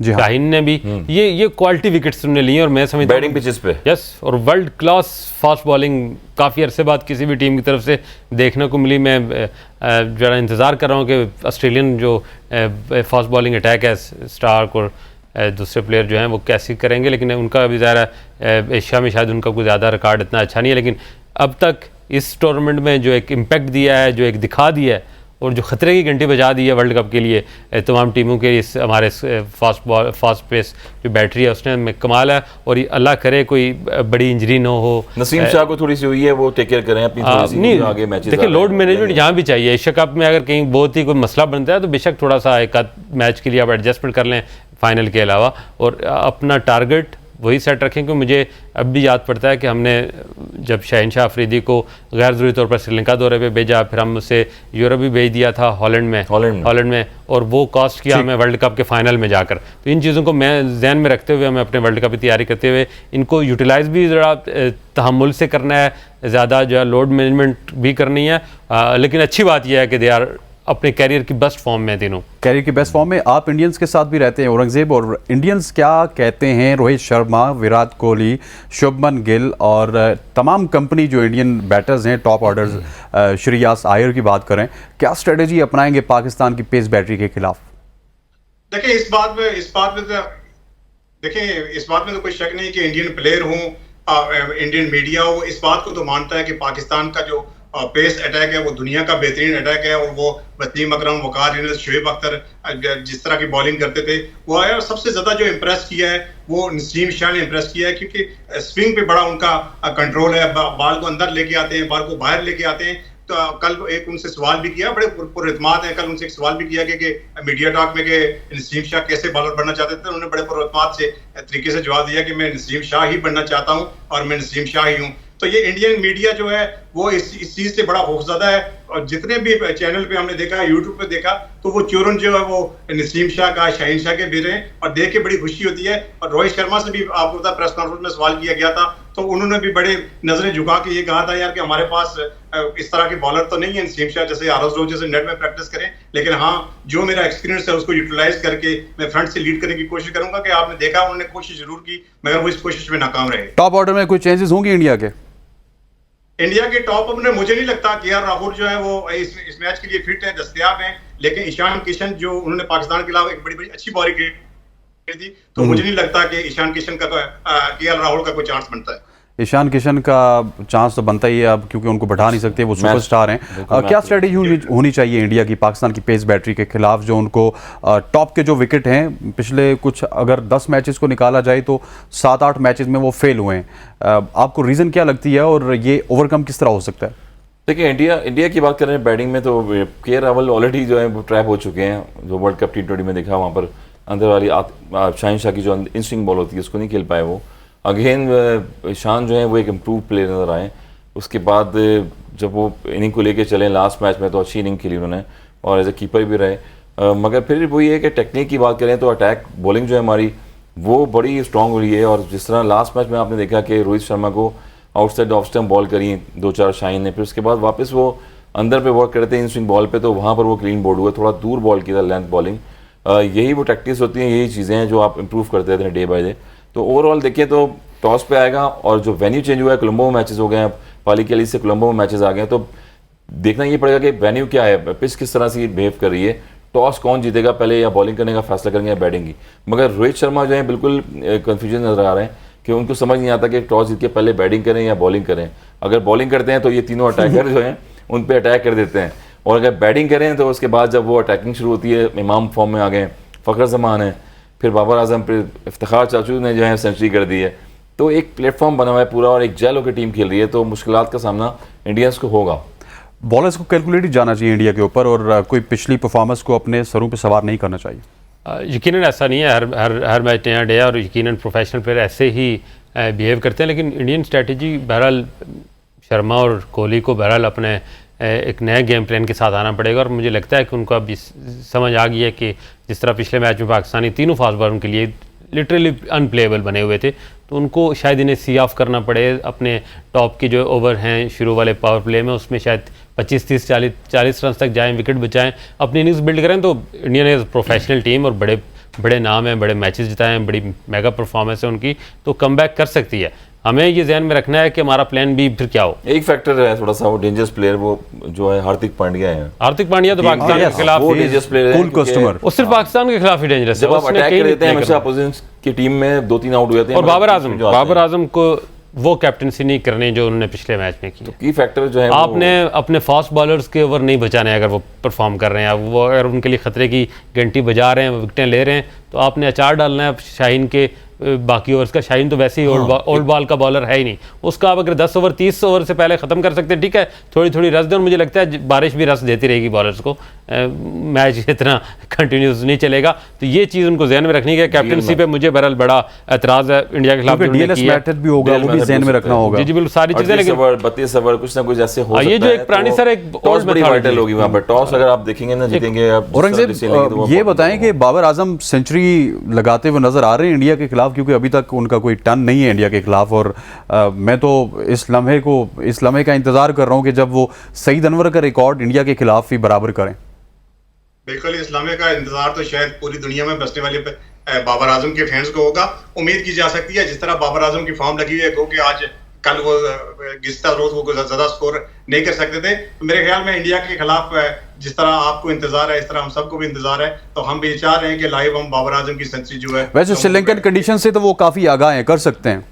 शाहीन ने भी, ये क्वालिटी विकेट्स उन्होंने ली और मैं समझता हूं बैटिंग पिचेस पे यस, और वर्ल्ड क्लास फास्ट बॉलिंग काफ़ी अरसे बाद किसी भी टीम की तरफ से देखने को मिली। मैं ज़रा इंतज़ार कर रहा हूँ कि ऑस्ट्रेलियन जो फास्ट बॉलिंग अटैक है, स्टार्क और दूसरे प्लेयर जो हैं वो कैसे करेंगे, लेकिन उनका भी ज़रा एशिया में शायद उनका कोई ज़्यादा रिकॉर्ड इतना अच्छा नहीं है। लेकिन अब तक इस टूर्नामेंट में जो एक इम्पैक्ट दिया है, जो एक दिखा दिया है और जो ख़तरे की घंटी बजा दी है वर्ल्ड कप के लिए तमाम टीमों के, इस हमारे फास्ट पेस जो बैटरी है उसने कमाल है। और ये अल्लाह करे कोई बड़ी इंजरी ना हो। नसीम शाह को थोड़ी सी हुई है, वो टेक केयर करें अपनी थोड़ी सी, नहीं आगे मैचेस देखिए लोड मैनेजमेंट यहाँ भी चाहिए। एशिया कप में अगर कहीं बहुत ही कोई मसला बनता है तो बेशक थोड़ा सा एक मैच के लिए आप एडजस्टमेंट कर लें फाइनल के अलावा, और अपना टारगेट वही सेट रखें। कि मुझे अब भी याद पड़ता है कि हमने जब शाहीन शाह अफरीदी को गैर ज़रूरी तौर पर श्रीलंका दौरे पे भेजा, फिर हम उसे यूरोप भी भेज दिया था हॉलैंड में, और वो कॉस्ट किया हमें वर्ल्ड कप के फाइनल में जाकर। तो इन चीज़ों को मैं जहन में रखते हुए, हमें अपने वर्ल्ड कप की तैयारी करते हुए इनको यूटिलाइज़ भी ज़रा तहम्मुल से करना है, ज़्यादा जो है लोड मैनेजमेंट भी करनी है। लेकिन अच्छी बात यह है कि दे आर अपने कैरियर की बेस्ट फॉर्म में, तीनों कैरियर की बेस्ट फॉर्म में। आप इंडियंस के साथ भी रहते हैं औरंगजेब, और इंडियंस क्या कहते हैं रोहित शर्मा, विराट कोहली, शुभमन गिल और तमाम कंपनी जो इंडियन बैटर्स हैं टॉप ऑर्डर्स, श्रेयस अय्यर की बात करें, क्या स्ट्रेटेजी अपनाएंगे पाकिस्तान की पेस बैटरी के खिलाफ? देखिए इस बात में तो कोई शक नहीं कि इंडियन प्लेयर हो, इंडियन मीडिया हो, इस बात को तो मानता है कि पाकिस्तान का जो पेस अटैक है वो दुनिया का बेहतरीन अटैक है। और वो वसीम अकरम, वकार यूनुस, शोएब अख्तर जिस तरह की बॉलिंग करते थे वो आया। और सबसे ज्यादा जो इम्प्रेस किया है वो नसीम शाह ने इम्प्रेस किया है, क्योंकि स्विंग पे बड़ा उनका कंट्रोल है। बॉल को अंदर लेके आते हैं, बॉल को बाहर लेके आते हैं। तो कल एक उनसे सवाल भी किया, बड़े पुरएतमाद हैं, कल उनसे एक सवाल भी किया कि मीडिया टॉक में कि नसीम शाह कैसे बॉलर बनना चाहते थे। उन्होंने बड़े पुरएतमाद से तरीके से जवाब दिया कि मैं नसीम शाह ही बनना चाहता हूं और मैं नसीम शाह ही हूं। तो ये इंडियन मीडिया जो है वो इस चीज से बड़ा खौफजदा है, और जितने भी चैनल पे हमने देखा, यूट्यूब पे देखा, तो वो चोरन जो है वो नसीम शाह का, शाहीन शाह के भी रहे, और देख के बड़ी खुशी होती है। और रोहित शर्मा से भी आपको पता प्रेस कॉन्फ्रेंस में सवाल किया गया था, तो उन्होंने भी बड़े नजरें झुका के ये कहा था यार कि हमारे पास इस तरह के बॉलर तो नहीं है नसीम शाह जैसे, आरज रोज जैसे नेट में प्रैक्टिस करें, लेकिन हाँ जो मेरा एक्सपीरियंस है उसको यूटिलाइज करके मैं फ्रंट से लीड करने की कोशिश करूंगा। कि आपने देखा उन्होंने कोशिश जरूर की, मगर वो इस कोशिश में नाकाम रहे। टॉप ऑर्डर में कोई चेंजेस होंगे इंडिया के टॉप ऑर्डर में मुझे नहीं लगता कि यार राहुल जो है वो इस मैच के लिए फिट है, दस्तयाब हैं, लेकिन ईशान किशन जो उन्होंने पाकिस्तान के खिलाफ एक बड़ी अच्छी बॉलिंग की थी, तो मुझे नहीं लगता कि ईशान किशन का केएल राहुल का कोई चांस बनता है। ईशान किशन का चांस तो बनता ही है अब, क्योंकि उनको बैठा नहीं सकते, वो सुपरस्टार हैं। क्या स्ट्रेटेजी होनी चाहिए इंडिया की पाकिस्तान की पेस बैटरी के खिलाफ, जो उनको टॉप के जो विकेट हैं पिछले कुछ अगर 10 मैचेस को निकाला जाए तो 7-8 मैचेस में वो फेल हुए हैं। आपको रीज़न क्या लगती है और ये ओवरकम किस तरह हो सकता है? देखिए इंडिया की बात कर रहे हैं बैटिंग में, तो केएल राहुल ऑलरेडी जो है वो ट्रैप हो चुके हैं। जो वर्ल्ड कप T20 में देखा, वहाँ पर अंदर वाली शाहीन शाह की जो इंस्विंग बॉल होती है उसको नहीं खेल पाए वो। अगेन ईशान जो है वो एक इम्प्रूव प्लेयर नज़र आए। उसके बाद जब वो इनिंग को लेके चले लास्ट मैच में, तो अच्छी इनिंग खेली उन्होंने और एज ए कीपर भी रहे। मगर फिर वही है कि टेक्निक की बात करें तो अटैक बॉलिंग जो है हमारी वो बड़ी स्ट्रॉन्ग हुई है। और जिस तरह लास्ट मैच में आपने देखा कि रोहित शर्मा को आउटसाइड ऑफ स्टंप बॉल करी 2-4 शाहीन ने, फिर उसके बाद वापस वो अंदर पे वर्क करते हैं इन स्विंग बॉल पे, तो वहाँ पर वो क्लीन बोर्ड हुआ, थोड़ा दूर बॉल की था लेंथ बॉलिंग। यही वो प्रैक्टिस होती है, यही चीज़ें हैं जो आप इम्प्रूव करते रहते हैं डे बाय डे। तो ओवरऑल देखिए तो टॉस पे आएगा, और जो वेन्यू चेंज हुआ है, कोलंबो में मैचेस हो गए हैं, पाली के लिए से कोलंबो में मैचेस आ गए हैं, तो देखना ये पड़ेगा कि वेन्यू क्या है, पिच किस तरह से बिहेव कर रही है, टॉस कौन जीतेगा पहले, या बॉलिंग करने का फैसला करेंगे या बैटिंग की। मगर रोहित शर्मा जो है बिल्कुल कन्फ्यूजन नजर आ रहे हैं कि उनको समझ नहीं आता कि टॉस जीत के पहले बैटिंग करें या बॉलिंग करें। अगर बॉलिंग करते हैं तो ये तीनों अटैकर जो हैं उन पर अटैक कर देते हैं, और अगर बैटिंग करें तो उसके बाद जब वो अटैकिंग शुरू होती है, इमाम फॉर्म में आ गए, फ़खर जमान है, फिर बाबर आजम, फिर इफ्तिखार चाचू ने जो है सेंचुरी कर दी है, तो एक प्लेटफॉर्म बना हुआ है पूरा और एक जेल होकर टीम खेल रही है, तो मुश्किलात का सामना इंडियंस को होगा। बॉलर्स को कैलकुलेट जाना चाहिए इंडिया के ऊपर, और कोई पिछली परफॉर्मेंस को अपने सरों पे सवार नहीं करना चाहिए। यकीनन ऐसा नहीं है, हर मैच नया डे है और यकीनन प्रोफेशनल प्लेयर ऐसे ही बिहेव करते हैं। लेकिन इंडियन स्ट्रेटजी बहरहाल शर्मा और कोहली को बहरहाल अपने एक नए गेम प्लान के साथ आना पड़ेगा, और मुझे लगता है कि उनको अब समझ आ गई है कि जिस तरह पिछले मैच में पाकिस्तानी तीनों फास्ट बॉलर उनके लिए लिटरली अनप्लेएबल बने हुए थे, तो उनको शायद इन्हें सी ऑफ करना पड़े। अपने टॉप के जो ओवर हैं शुरू वाले पावर प्ले में, उसमें शायद 25-30-40 रन तक जाएं, विकेट बचाएं, अपनी इनिंग्स बिल्ड करें। तो इंडिया ने प्रोफेशनल टीम और बड़े नाम हैं, बड़े मैचेस जिताए हैं, बड़ी मेगा परफॉर्मेंस है उनकी, तो कम बैक कर सकती है। हमें ये ध्यान में रखना है कि हमारा प्लान बी फिर क्या हो। एक फैक्टर है थोड़ा सा, वो डेंजरस प्लेयर वो जो है हार्दिक पांड्या है। हार्दिक पांड्या तो पाकिस्तान के खिलाफ वो डेंजरस प्लेयर है, कस्टमर वो सिर्फ पाकिस्तान के खिलाफ ही डेंजरस है। जब आप अटैक करते हैं हमेशा अपोजिशन की टीम में 2-3 आउट हो जाते हैं। और बाबर आजम को वो कैप्टनसी नहीं करनी जो उन्होंने पिछले मैच में की। तो की फैक्टर जो है आपने अपने फास्ट बॉलर्स के ओवर नहीं बचाने, अगर वो परफॉर्म कर रहे हैं, वो अगर उनके लिए खतरे की घंटी बजा रहे हैं, विकेटें ले रहे हैं, तो आपने अचार डालना है शाहीन के बाकी ओवर्स का। शाहीन तो वैसे ही ओल्ड बॉल का बॉलर है ही नहीं, उसका आप अगर 10 ओवर 30 ओवर से पहले ख़त्म कर सकते हैं, ठीक है, थोड़ी रस दें। और मुझे लगता है बारिश भी रस देती रहेगी बॉलर्स को, मैच इतना कंटिन्यूस नहीं चलेगा। तो ये चीज़ उनको जहन में रखनी है। कैप्टनसी पे मुझे बहरहाल बड़ा एतराज़ है इंडिया के खिलाफ। भी होगा, वो भी जहन में रखना होगा। जी बिल्कुल, सारी चीज़ें, लेकिन 32 ओवर कुछ ना कुछ ऐसे हो सकता है। ये जो एक पुरानी सर एक टॉस बड़ी वाइटल होगी वहाँ पर। टॉस अगर आप देखेंगे ना जीतेंगे। औरंगजेब ये बताएं कि बाबर आजम सेंचुरी लगाते हुए नजर आ रहे हैं इंडिया के खिलाफ, क्योंकि अभी तक उनका कोई टर्न नहीं है इंडिया के खिलाफ, और मैं तो इस लम्हे का इंतजार कर रहा हूं कि जब वो सईद अनवर का रिकॉर्ड इंडिया के खिलाफ ही बराबर करें। बिल्कुल, इस लम्हे का इंतजार तो शायद पूरी दुनिया में बसने वाले बाबर आजम के फैंस को होगा। उम्मीद की जा सकती है जिस तरह बाबर आजम की फॉर्म लगी हुई है, क्योंकि आज कल वो गिस्ता रोज वो ज्यादा स्कोर नहीं कर सकते थे। तो मेरे ख्याल में इंडिया के खिलाफ जिस तरह आपको इंतजार है, इस तरह हम सबको भी इंतजार है, तो हम भी चाह रहे हैं कि लाइव हम बाबर आजम की सेंचुरी जो है। वैसे श्रीलंकन कंडीशन से तो वो काफी आगाह हैं, कर सकते हैं।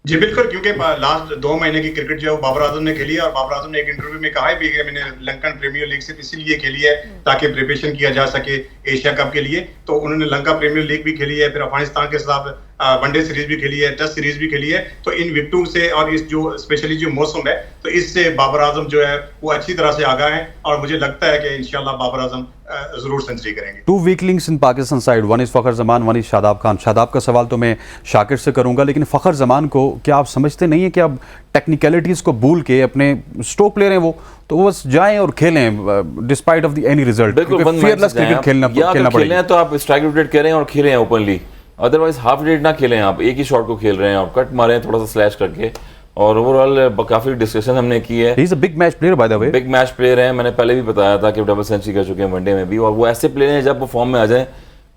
जी बिल्कुल, क्योंकि लास्ट 2 महीने की क्रिकेट जो है बाबर आजम ने खेली है, और बाबर आजम ने एक इंटरव्यू में कहा भी कि मैंने लंकन प्रीमियर लीग सिर्फ इसीलिए खेली है ताकि प्रिपरेशन किया जा सके एशिया कप के लिए। तो उन्होंने लंका प्रीमियर लीग भी खेली है, फिर अफगानिस्तान के खिलाफ वनडे सीरीज भी खेली है, टेस्ट सीरीज भी खेली है। तो इन विकेटों से और इस जो स्पेशली जो मौसम है, तो इससे बाबर आजम जो है वो अच्छी तरह से आगा है और मुझे लगता है कि इंशाल्लाह बाबर आजम जरूर सेंचुरी करेंगे। Two weak links in Pakistan side, one is Fakhar Zaman, one is Shadab Khan. Shadab का सवाल तो मैं शाकिर से करूंगा, लेकिन फ़खर जमान को क्या आप समझते नहीं है कि अब टेक्निकलिटीज़ को भूल के, अपने स्ट्रोक प्लेयर हैं वो, तो वो बस जाएं और खेलें despite of the any result, fearless cricket खेलना पड़ेगा। तो आप स्ट्राइक रोटेट करें और खेलें ओपनली, अदरवाइज हाफ रेट ना खेलें। आप एक ही शॉट को खेल रहे हैं और कट मारें थोड़ा सा स्लैश करके। और ओवरऑल काफी डिस्कशन हमने की है। He is a big match player by the way, big match player है, मैंने पहले भी बताया था कि डबल सेंचुरी कर चुके हैं वनडे में भी। और वो ऐसे प्लेयर हैं जब वो फॉर्म में आ जाए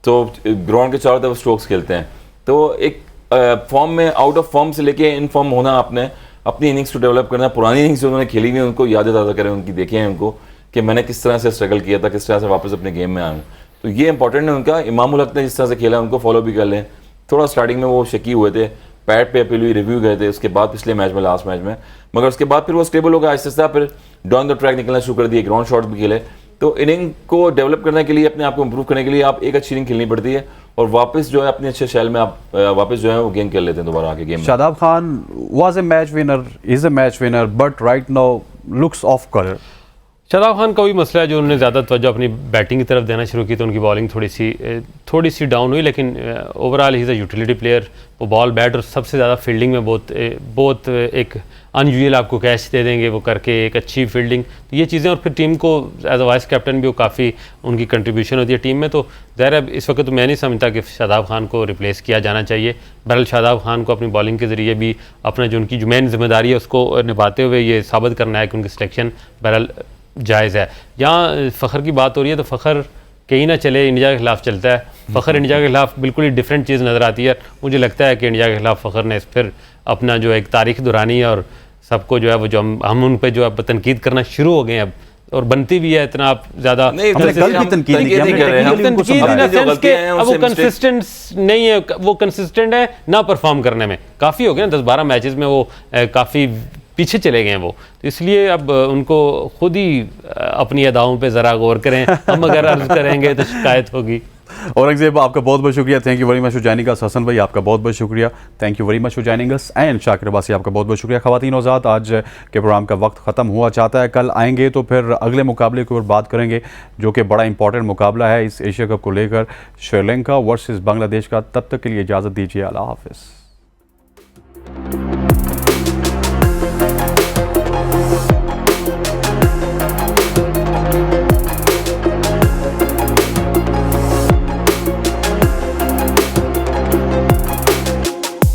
तो ग्राउंड के चारों तरफ स्ट्रोक्स खेलते हैं। तो एक फॉर्म में, आउट ऑफ फॉर्म से लेके इन फॉर्म होना, आपने अपनी इनिंग्स को डेवलप करना, पुरानी इनिंग्स जो उन्होंने खेली हुई है उनको याद ताज़ा करें, उनकी देखें उनको कि मैंने किस तरह से स्ट्रगल किया था, किस तरह से वापस अपने गेम में आया हूँ। तो ये इंपॉर्टेंट है उनका। इमामुल हक ने जिस तरह से खेला उनको फॉलो भी कर लें। थोड़ा स्टार्टिंग में वो शकी हुए थे, पैड पे अपील हुई, रिव्यू गए थे उसके बाद पिछले मैच में, लास्ट मैच में, मगर उसके बाद फिर वो स्टेबल हो गया आहिस्ता आहिस्ता, फिर डाउन द ट्रैक निकलना शुरू कर दिए, ग्राउंड शॉट भी खेले। तो इनिंग को डेवलप करने के लिए, अपने आप को इंप्रूव करने के लिए आप एक अच्छी इनिंग खेलनी पड़ती है और वापस जो है अपने अच्छे शैल में आप वापस जो है वो गेम खेल लेते हैं दोबारा आके गेम में। Shadab Khan was a match winner, is a match winner, but right now looks of colour. Shadab Khan का भी मसला है, जो उन्होंने ज़्यादा तवज्जो अपनी बैटिंग की तरफ देना शुरू की तो उनकी बॉलिंग थोड़ी सी डाउन हुई, लेकिन overall he is a utility player. वो बॉल बैट और सबसे ज़्यादा फील्डिंग में बहुत एक अनयूजुअल आपको कैच दे देंगे वो करके, एक अच्छी फील्डिंग, तो ये चीज़ें। और फिर टीम को एज अ वाइस कैप्टन भी वो काफ़ी उनकी कंट्रीब्यूशन होती है टीम में। तो ज़ाहिर है इस वक्त तो मैं नहीं समझता कि शादाब खान को रिप्लेस किया जाना चाहिए। बहरहाल शादाब खान को अपनी बॉलिंग के ज़रिए भी अपना जो उनकी जो मेन जिम्मेदारी है उसको निभाते हुए ये साबित करना है कि उनकी सिलेक्शन बहरहाल जायज़ है। यहाँ फ़खर की बात हो रही है तो फ़खर कहीं ना चले इंडिया के खिलाफ चलता है। फ़खर इंडिया के खिलाफ बिल्कुल ही डिफरेंट चीज़ नज़र आती है। मुझे लगता है कि इंडिया के खिलाफ फ़खर ने फिर अपना जो एक तारीख दोहरानी है और सबको जो है वो जो हम उन पर जो है तनकीद करना शुरू हो गए हैं अब, और बनती भी है इतना आप ज़्यादा। हमने कल भी तनकीद नहीं की, हमने वो कंसिस्टेंट नहीं है, वो कंसिस्टेंट है ना परफॉर्म करने में। काफ़ी हो गए ना 10-12 मैचेस में वो काफ़ी पीछे चले गए हैं वो, तो इसलिए अब उनको खुद ही अपनी अदाओं पे ज़रा गौर करें। हम अगर अर्ज करेंगे तो शिकायत होगी। औरंगज़ेब आपका बहुत बहुत शुक्रिया, thank you very much for joining us. Hasan भाई आपका बहुत बहुत शुक्रिया, thank you very much for joining us. And Shakir Abbasi आपका बहुत बहुत शुक्रिया। ख़वातीन औज़ात, आज के प्रोग्राम का वक्त ख़त्म हुआ चाहता है। कल आएंगे तो फिर अगले मुकाबले के ऊपर बात करेंगे, जो कि बड़ा इंपॉर्टेंट मुकाबला है इस एशिया कप को लेकर, श्रीलंका वर्सेस बांग्लादेश का। तब तक के लिए इजाज़त दीजिए, अल्लाह हाफ़िज़।